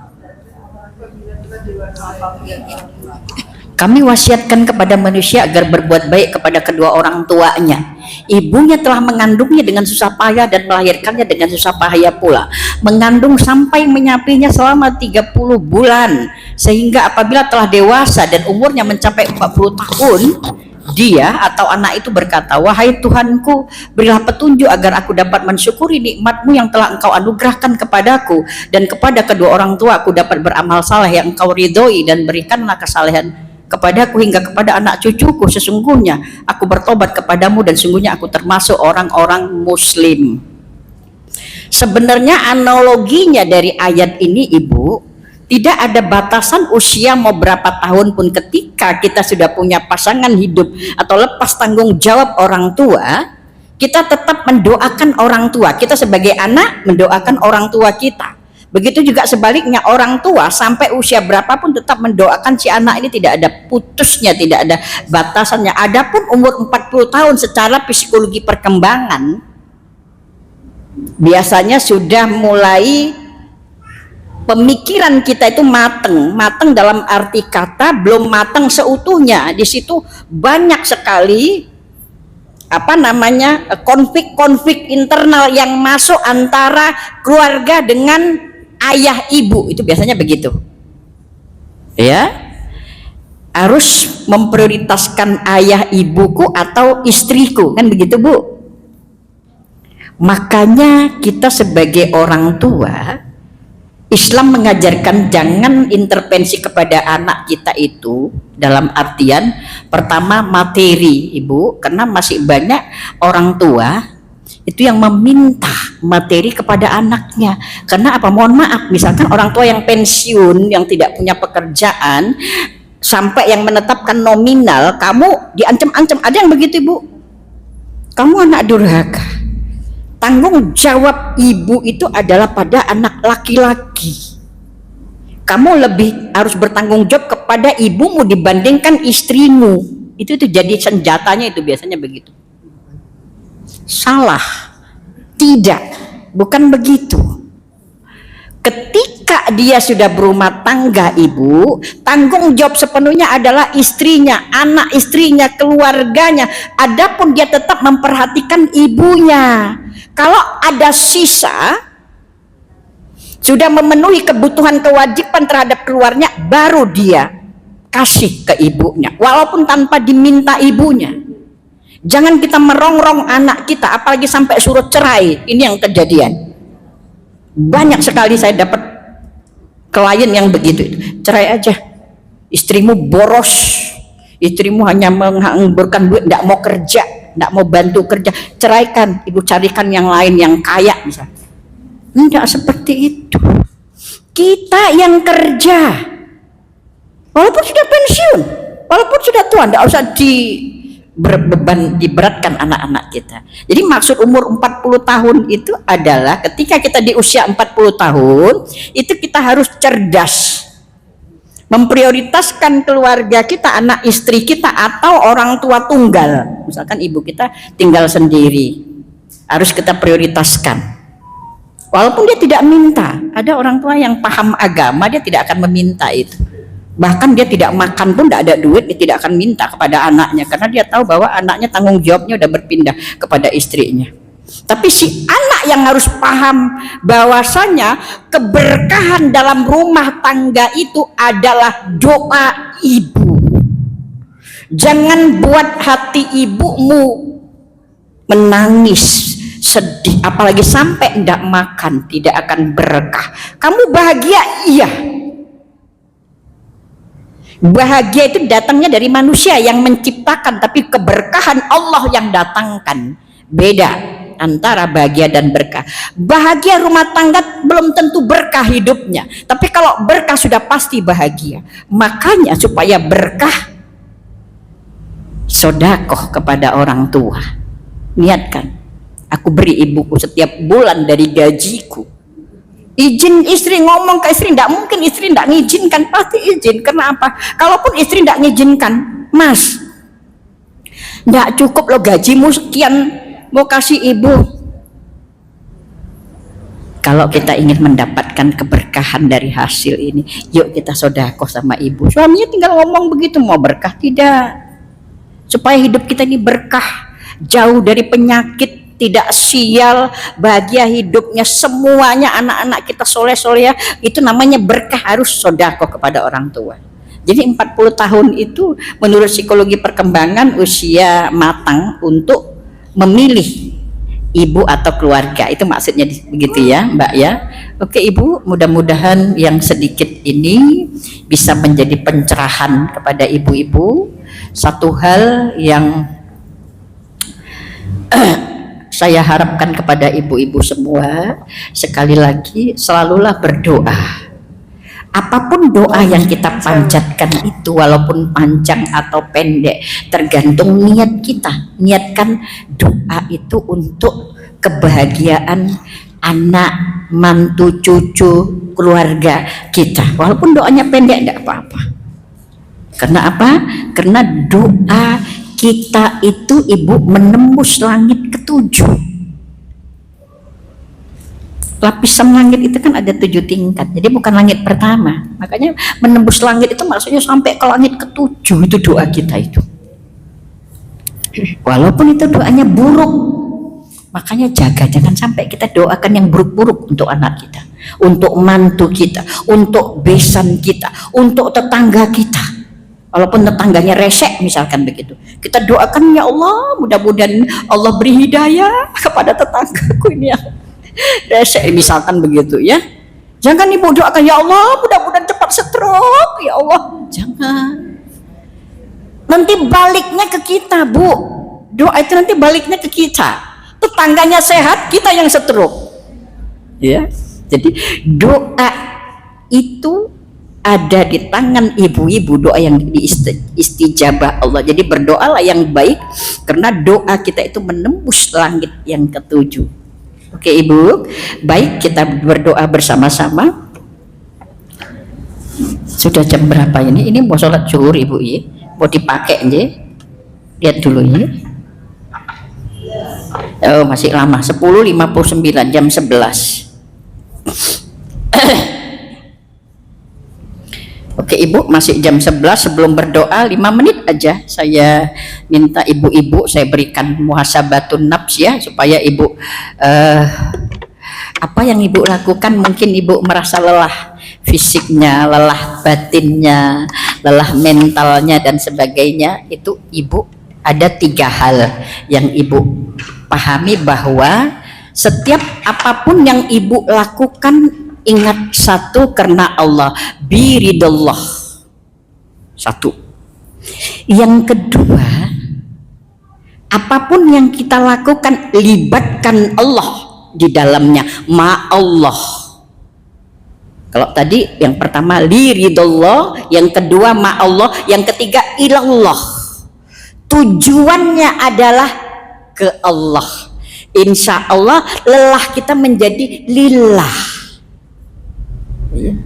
Kami wasiatkan kepada manusia agar berbuat baik kepada kedua orang tuanya. Ibunya telah mengandungnya dengan susah payah dan melahirkannya dengan susah payah pula. Mengandung sampai menyapinya selama 30 bulan. Sehingga apabila telah dewasa dan umurnya mencapai 40 tahun, dia atau anak itu berkata, wahai Tuhanku, berilah petunjuk agar aku dapat mensyukuri nikmat-Mu yang telah Engkau anugerahkan kepadaku, dan kepada kedua orang tua aku dapat beramal saleh yang Engkau ridhoi, dan berikanlah kesalehan kepadaku hingga kepada anak cucuku. Sesungguhnya aku bertobat kepadamu dan sungguhnya aku termasuk orang-orang muslim. Sebenarnya analoginya dari ayat ini, Ibu, tidak ada batasan usia mau berapa tahun pun. Ketika kita sudah punya pasangan hidup atau lepas tanggung jawab orang tua, kita tetap mendoakan orang tua. Kita sebagai anak mendoakan orang tua kita. Begitu juga sebaliknya, orang tua sampai usia berapapun tetap mendoakan si anak ini, tidak ada putusnya, tidak ada batasannya. Adapun umur 40 tahun secara psikologi perkembangan biasanya sudah mulai pemikiran kita itu mateng dalam arti kata belum mateng seutuhnya. Di situ banyak sekali konflik internal yang masuk antara keluarga dengan ayah ibu, itu biasanya begitu ya, harus memprioritaskan ayah ibuku atau istriku, kan begitu Bu. Makanya kita sebagai orang tua, Islam mengajarkan jangan intervensi kepada anak kita itu dalam artian pertama materi Ibu, karena masih banyak orang tua itu yang meminta materi kepada anaknya. Karena apa? Mohon maaf, misalkan orang tua yang pensiun, yang tidak punya pekerjaan, sampai yang menetapkan nominal, kamu diancam-ancam. Ada yang begitu Ibu, kamu anak durhaka. Tanggung jawab ibu itu adalah pada anak laki-laki. Kamu lebih harus bertanggung jawab kepada ibumu dibandingkan istrimu. Itu jadi senjatanya, itu biasanya begitu. Salah, tidak, bukan begitu. Ketika dia sudah berumah tangga Ibu, tanggung jawab sepenuhnya adalah istrinya, anak istrinya, keluarganya. Adapun dia tetap memperhatikan ibunya. Kalau ada sisa, sudah memenuhi kebutuhan kewajiban terhadap keluarnya, baru dia kasih ke ibunya, walaupun tanpa diminta ibunya. Jangan kita merongrong anak kita, apalagi sampai suruh cerai. Ini yang kejadian. Banyak sekali saya dapat klien yang begitu. Cerai aja, istrimu boros, istrimu hanya menghamburkan duit, tidak mau kerja, tidak mau bantu kerja, ceraikan, ibu carikan yang lain yang kaya misalnya. Tidak seperti itu. Kita yang kerja, walaupun sudah pensiun, walaupun sudah tua, tidak usah diberatkan anak-anak kita. Jadi maksud umur 40 tahun itu adalah ketika kita di usia 40 tahun itu kita harus cerdas, memprioritaskan keluarga kita, anak istri kita, atau orang tua tunggal. Misalkan ibu kita tinggal sendiri, harus kita prioritaskan. Walaupun dia tidak minta. Ada orang tua yang paham agama, dia tidak akan meminta itu. Bahkan dia tidak makan pun, tidak ada duit, dia tidak akan minta kepada anaknya, karena dia tahu bahwa anaknya tanggung jawabnya udah berpindah kepada istrinya. Tapi si anak yang harus paham bahwasanya keberkahan dalam rumah tangga itu adalah doa ibu. Jangan buat hati ibumu menangis, sedih, apalagi sampai tidak makan, tidak akan berkah. Kamu bahagia, iya. Bahagia itu datangnya dari manusia yang menciptakan, tapi keberkahan Allah yang datangkan. Beda antara bahagia dan berkah. Bahagia rumah tangga belum tentu berkah hidupnya, tapi kalau berkah sudah pasti bahagia. Makanya supaya berkah, sedekah kepada orang tua. Niatkan, aku beri ibuku setiap bulan dari gajiku. Izin istri, ngomong ke istri, tidak mungkin istri tidak ngizinkan, pasti izin. Karena apa? Kalaupun istri tidak ngizinkan, Mas, tidak cukup loh gajimu sekian, mau kasih ibu. Kalau kita ingin mendapatkan keberkahan dari hasil ini, yuk kita sedekah sama ibu. Suaminya tinggal ngomong begitu, mau berkah tidak? Supaya hidup kita ini berkah, jauh dari penyakit, tidak sial, bahagia hidupnya semuanya, anak-anak kita soleh-soleh, itu namanya berkah. Harus sedekah kepada orang tua. Jadi 40 tahun itu menurut psikologi perkembangan usia matang untuk memilih ibu atau keluarga. Itu maksudnya begitu ya Mbak ya. Oke Ibu, mudah-mudahan yang sedikit ini bisa menjadi pencerahan kepada ibu-ibu. Satu hal yang saya harapkan kepada ibu-ibu semua, sekali lagi selalulah berdoa. Apapun doa yang kita panjatkan itu, walaupun panjang atau pendek, tergantung niat kita. Niatkan doa itu untuk kebahagiaan anak, mantu, cucu, keluarga kita. Walaupun doanya pendek tidak apa-apa. Karena apa? Karena doa kita itu Ibu menembus langit ketujuh. Lapisan langit itu kan ada 7 tingkat, jadi bukan langit pertama. Makanya menembus langit itu maksudnya sampai ke langit ketujuh, itu doa kita itu. Walaupun itu doanya buruk, makanya jaga, jangan sampai kita doakan yang buruk-buruk untuk anak kita, untuk mantu kita, untuk besan kita, untuk tetangga kita. Walaupun tetangganya resek misalkan begitu, kita doakan, ya Allah mudah-mudahan Allah beri hidayah kepada tetanggaku ini ya resek misalkan begitu ya. Jangan Ibu doakan, ya Allah mudah-mudahan cepat stroke, ya Allah, jangan. Nanti baliknya ke kita, Bu. Doa itu nanti baliknya ke kita. Tetangganya sehat, kita yang stroke. Ya. Jadi doa itu ada di tangan ibu-ibu, doa yang diistijabah Allah. Jadi berdoalah yang baik, karena doa kita itu menembus langit yang ketujuh. Oke Ibu, baik, kita berdoa bersama-sama. Sudah jam berapa ini? Ini mau sholat zuhur Ibu ya? Mau dipakai ya? Lihat dulu ya. Oh masih lama, 10.59, jam 11. Oke Ibu, masih jam 11. Sebelum berdoa 5 menit aja saya minta ibu-ibu, saya berikan muhasabatun nafs ya, supaya Ibu apa yang Ibu lakukan, mungkin Ibu merasa lelah fisiknya, lelah batinnya, lelah mentalnya dan sebagainya, itu Ibu ada 3 hal yang Ibu pahami, bahwa setiap apapun yang Ibu lakukan, ingat satu, karena Allah, biridallah. Satu. Yang kedua, apapun yang kita lakukan, libatkan Allah di dalamnya, ma'allah. Kalau tadi yang pertama liridallah, yang kedua ma'allah, yang ketiga ilallah. Tujuannya adalah ke Allah. Insya Allah lelah kita menjadi lillah. Ya.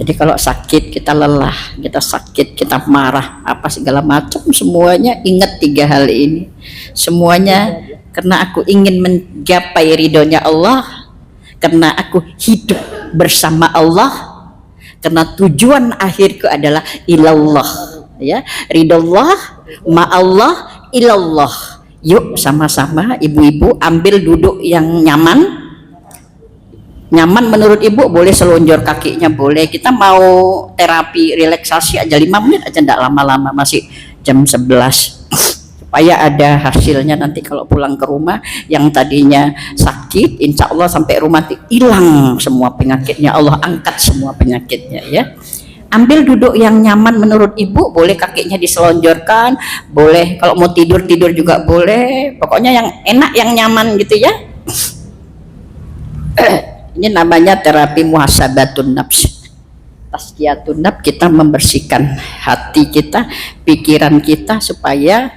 Jadi kalau sakit kita lelah, kita sakit, kita marah, apa segala macam, semuanya ingat 3 hal ini. Semuanya karena aku ingin menggapai ridhonya Allah, karena aku hidup bersama Allah, karena tujuan akhirku adalah ilallah. Ya, ridallah, ma'allah, ilallah. Yuk sama-sama ibu-ibu ambil duduk yang nyaman. Nyaman menurut Ibu boleh selonjor kakinya, boleh. Kita mau terapi relaksasi aja 5 menit aja, enggak lama-lama, masih jam 11. Supaya ada hasilnya nanti kalau pulang ke rumah, yang tadinya sakit insya Allah sampai rumah hilang semua penyakitnya, Allah angkat semua penyakitnya ya. Ambil duduk yang nyaman menurut Ibu, boleh kakinya diselonjorkan, boleh kalau mau tidur juga boleh, pokoknya yang enak, yang nyaman gitu ya. Ini namanya terapi muhasabatun nafs, tazkiyatun nafs. Kita membersihkan hati kita, pikiran kita, supaya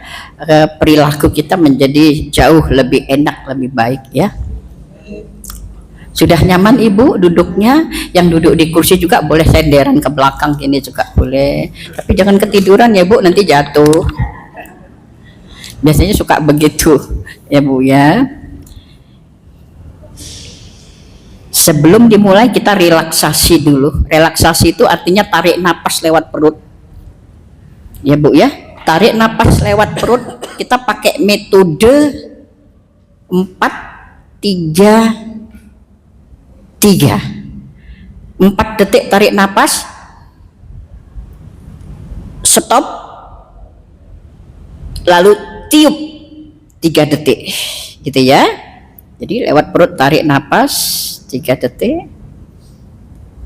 perilaku kita menjadi jauh lebih enak, lebih baik ya. Sudah nyaman Ibu duduknya? Yang duduk di kursi juga boleh senderan ke belakang gini juga boleh, tapi jangan ketiduran ya Bu, nanti jatuh. Biasanya suka begitu ya Bu ya. Sebelum dimulai kita relaksasi dulu. Relaksasi itu artinya tarik napas lewat perut. Ya Bu ya, tarik napas lewat perut. Kita pakai metode 4-3-3. 4 detik tarik napas, stop, lalu tiup 3 detik. Gitu ya. Jadi lewat perut tarik napas 3 detik,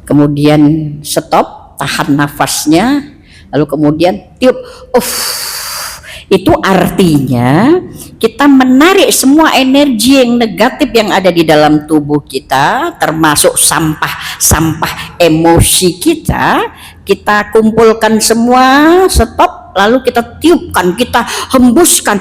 kemudian stop, tahan nafasnya, lalu kemudian tiup. Itu artinya kita menarik semua energi yang negatif yang ada di dalam tubuh kita, termasuk sampah emosi kita kumpulkan semua, stop, lalu kita tiupkan, kita hembuskan.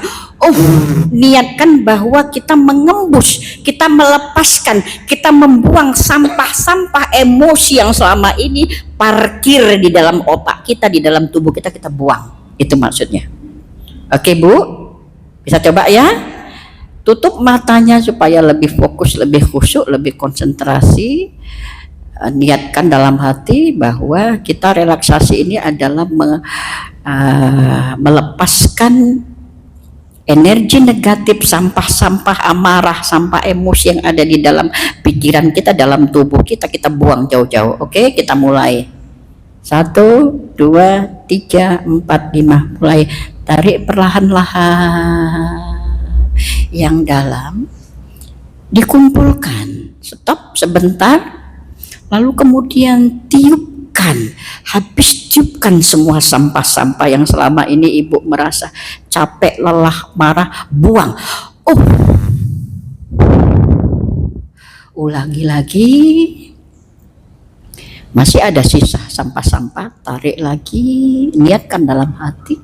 Niatkan bahwa kita mengembus, kita melepaskan, kita membuang sampah-sampah emosi yang selama ini parkir di dalam otak kita, di dalam tubuh kita, kita buang. Itu maksudnya. Oke Bu, bisa coba ya? Tutup matanya supaya lebih fokus, lebih khusyuk, lebih konsentrasi. Niatkan dalam hati bahwa kita relaksasi ini adalah melepaskan energi negatif, sampah-sampah amarah, sampah emosi yang ada di dalam pikiran kita, dalam tubuh kita, kita buang jauh-jauh. Oke, kita mulai. 1, 2, 3, 4, 5. Mulai. Tarik perlahan-lahan yang dalam, dikumpulkan, stop sebentar. Lalu kemudian tiupkan, habis tiupkan semua sampah-sampah yang selama ini Ibu merasa capek, lelah, marah, buang. Ulangi lagi. Masih ada sisa sampah-sampah, tarik lagi, niatkan dalam hati.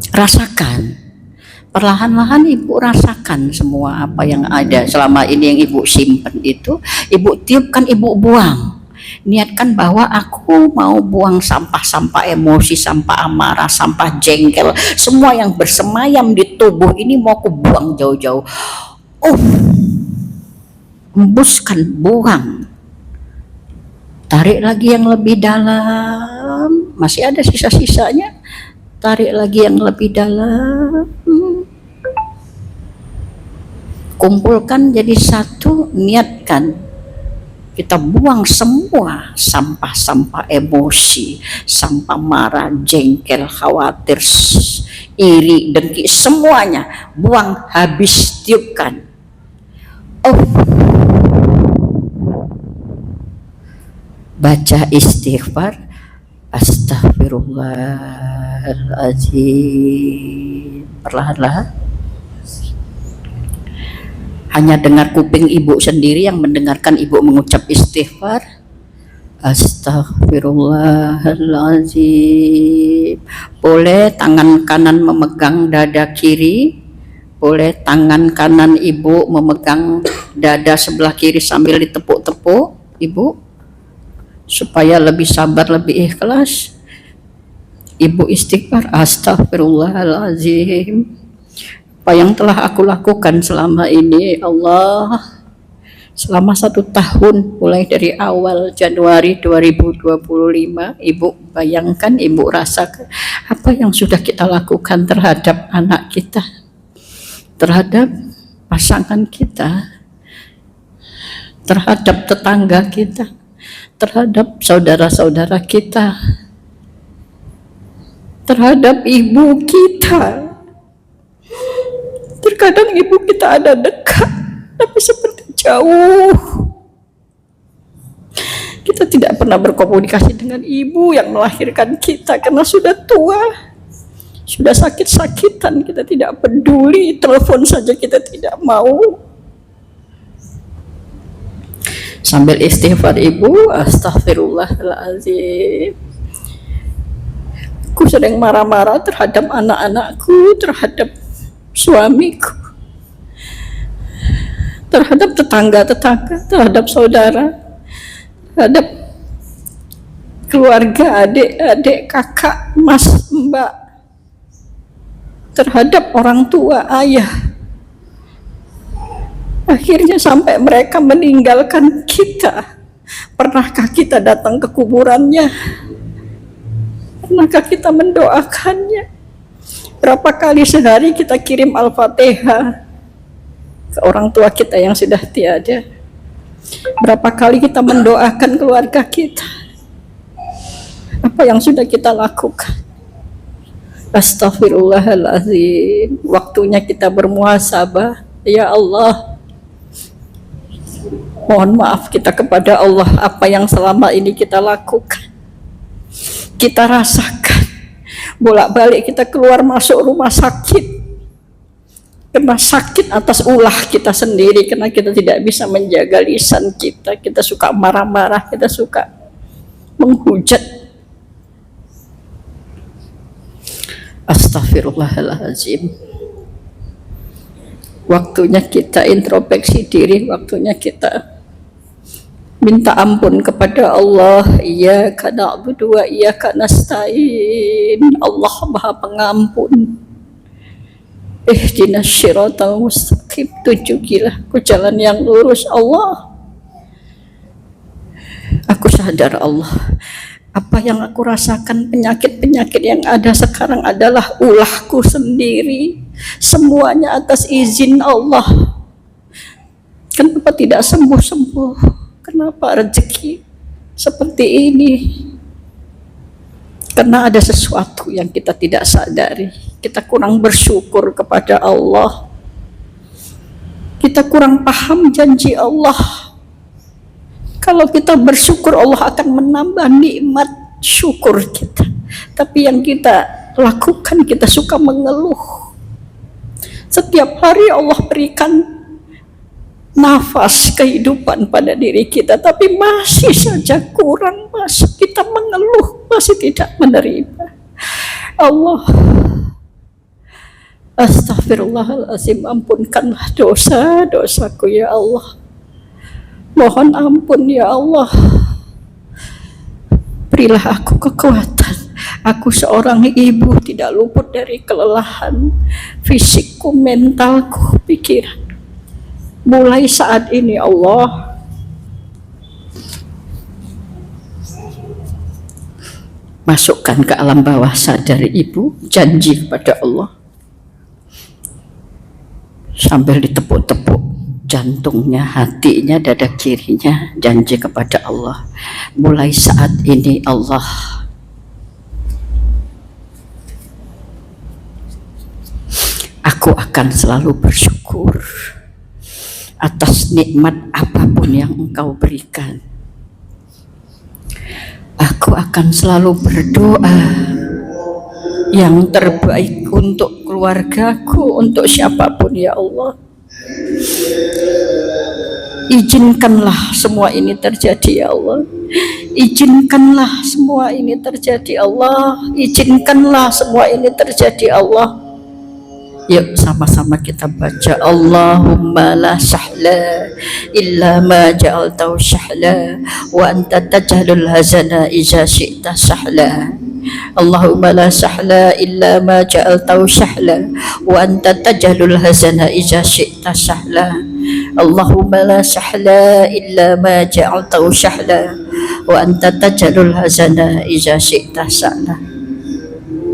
Rasakan. Perlahan-lahan Ibu rasakan semua apa yang ada selama ini yang Ibu simpan itu, Ibu tiupkan, Ibu buang. Niatkan bahwa aku mau buang sampah-sampah emosi, sampah amarah, sampah jengkel, semua yang bersemayam di tubuh ini mau aku buang jauh-jauh. Hembuskan, buang. Tarik lagi yang lebih dalam, masih ada sisa-sisanya. Tarik lagi yang lebih dalam. Kumpulkan jadi satu, niatkan. Kita buang semua sampah-sampah emosi, sampah marah, jengkel, khawatir, iri, dengki, semuanya. Buang, habis, tiupkan. Baca istighfar. Astaghfirullahaladzim. Perlahan-lahan. Hanya dengar kuping Ibu sendiri yang mendengarkan Ibu mengucap istighfar. Astaghfirullahaladzim. Boleh tangan kanan memegang dada kiri, boleh tangan kanan Ibu memegang dada sebelah kiri sambil ditepuk-tepuk Ibu, supaya lebih sabar, lebih ikhlas. Ibu istighfar, astaghfirullahaladzim. Apa yang telah aku lakukan selama ini, Allah, selama 1 tahun, mulai dari awal Januari 2025, Ibu bayangkan, Ibu rasakan apa yang sudah kita lakukan terhadap anak kita, terhadap pasangan kita, terhadap tetangga kita, terhadap saudara-saudara kita, terhadap ibu kita. Terkadang ibu kita ada dekat, tapi seperti jauh. Kita tidak pernah berkomunikasi dengan ibu yang melahirkan kita karena sudah tua, sudah sakit-sakitan. Kita tidak peduli, telepon saja kita tidak mau. Sambil istighfar Ibu, astaghfirullahaladzim. Aku sering marah-marah terhadap anak-anakku, terhadap suamiku, terhadap tetangga-tetangga, terhadap saudara, terhadap keluarga, adik-adik, kakak, mas, mbak, terhadap orang tua, ayah. Akhirnya sampai mereka meninggalkan kita. Pernahkah kita datang ke kuburannya? Pernahkah kita mendoakannya? Berapa kali sehari kita kirim Al-Fatihah ke orang tua kita yang sudah tiada? Berapa kali kita mendoakan keluarga kita? Apa yang sudah kita lakukan? Astaghfirullahaladzim. Waktunya kita bermuhasabah. Ya Allah, mohon maaf kita kepada Allah apa yang selama ini kita lakukan, kita rasakan. Bolak-balik kita keluar masuk rumah sakit karena sakit atas ulah kita sendiri, karena kita tidak bisa menjaga lisan kita. Kita suka marah-marah, kita suka menghujat. Astaghfirullahaladzim. Waktunya kita introspeksi diri, waktunya kita minta ampun kepada Allah. Iyyaka na'budu wa iyyaka nasta'in. Allah Maha Pengampun. Ihdinas siratal mustaqim, tunjukilah ku jalan yang lurus Allah. Aku sadar Allah, apa yang aku rasakan, penyakit-penyakit yang ada sekarang adalah ulahku sendiri. Semuanya atas izin Allah. Kenapa tidak sembuh-sembuh? Kenapa rezeki seperti ini? Karena ada sesuatu yang kita tidak sadari. Kita kurang bersyukur kepada Allah. Kita kurang paham janji Allah. Kalau kita bersyukur, Allah akan menambah nikmat syukur kita. Tapi yang kita lakukan, kita suka mengeluh. Setiap hari Allah berikan nafas kehidupan pada diri kita, tapi masih saja kurang, masih kita mengeluh, masih tidak menerima. Allah, astaghfirullahaladzim, ampunkanlah dosa-dosaku ya Allah. Mohon ampun ya Allah. Berilah aku kekuatan. Aku seorang ibu tidak luput dari kelelahan fisikku, mentalku, pikiran. Mulai saat ini Allah, masukkan ke alam bawah sadar ibu janji kepada Allah, sambil ditepuk-tepuk jantungnya, hatinya, dada kirinya, janji kepada Allah. Mulai saat ini Allah, aku akan selalu bersyukur atas nikmat apapun yang Engkau berikan. Aku akan selalu berdoa yang terbaik untuk keluargaku, untuk siapapun ya Allah. Izinkanlah semua ini terjadi ya Allah. Izinkanlah semua ini terjadi Allah. Izinkanlah semua ini terjadi Allah. Yuk sama-sama kita baca, Allahumma la sahla illa ma ja'altahu sahla wa anta taj'alul hazana iza syi'ta sahla. Allahumma la sahla illa ma ja'altahu sahla wa anta taj'alul hazana iza syi'ta sahla. Allahumma la sahla illa ma ja'altahu sahla wa anta taj'alul hazana iza syi'ta sahla.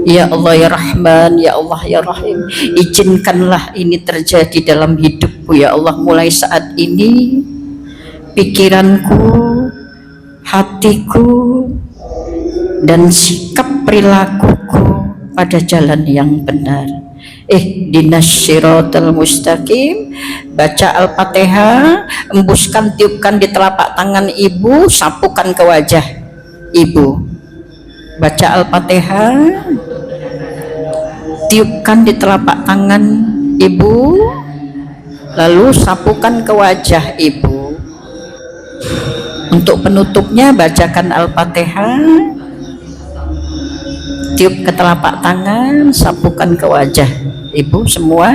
Ya Allah ya Rahman, ya Allah ya Rahim, izinkanlah ini terjadi dalam hidupku ya Allah. Mulai saat ini pikiranku, hatiku, dan sikap perilakuku pada jalan yang benar. Ihdinas siratal mustaqim. Baca Al-Fatihah, embuskan, tiupkan di telapak tangan ibu, sapukan ke wajah ibu. Baca Al-Fatihah, tiupkan di telapak tangan ibu, lalu sapukan ke wajah ibu. Untuk penutupnya bacakan Al-Fatihah, tiup ke telapak tangan, sapukan ke wajah ibu semua.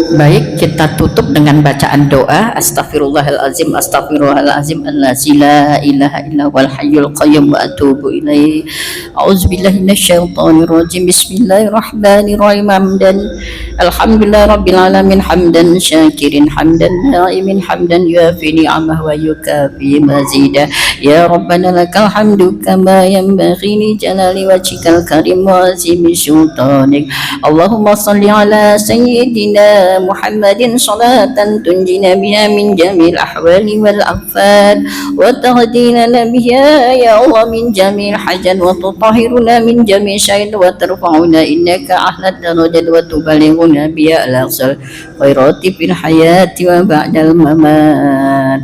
Baik, kita tutup dengan bacaan doa. Astaghfirullahalazim, astaghfirullahalazim, allazi la ilaha illa huwal hayyul qayyum wa atubu ilaihi. A'udzubillahi minasyaitonir rajim. Bismillahirrahmanirrahim. Hamdan alhamdulillahi rabbil alamin, hamdan syakirin, hamdan na'imin, hamdan yuafi ni'amah wa yukafi mazida. Ya Rabbana lakal hamdu kama yanbaghi li jalali wajhikal karim wa azimi sultanik. Allahumma salli ala sayyidina Muhammadin salatan tunjina biha min jamil ahwali wal afad wa tahdina biha ya Allah min jamil hajan wa tutahhiruna min jamil syaid wa tarfa'una innaka ahlad darajat wa tubalighuna biha al-aqsal khairati fil hayati wa ba'dal mamat.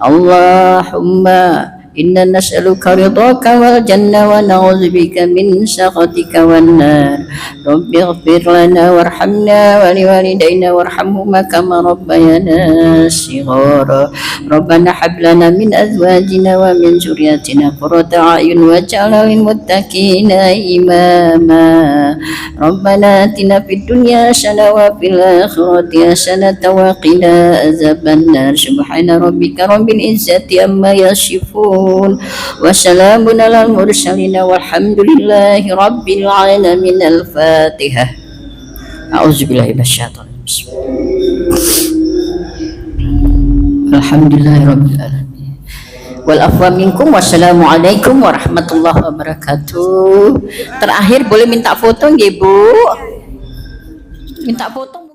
Allahumma Inna nas'aluka ridhaka wal jannah wa na'udzubika min sakhatika wan nar. Rabbi ighfir lana warhamna wa liwalidayna warhamhuma kama rabbayana shighara. Rabbana hab lana min azwajina wa min dzurriyyatina qurrata a'yun waj'alna lil muttaqina imama. Rabbana atina fid dunya hasanah wa fil akhirati hasanah wa qina azabannar. Subhana rabbika rabbil izzati amma yasifun wa salamun alal mursalin walhamdulillahi rabbil alamin. Al-Fatihah. A'udzubillahi minasyaitonir rajim. Alhamdulillahi rabbil alamin. Wal afwa minkum. Wassalamualaikum warahmatullahi wabarakatuh. Terakhir boleh minta foto nggih Bu? Minta foto.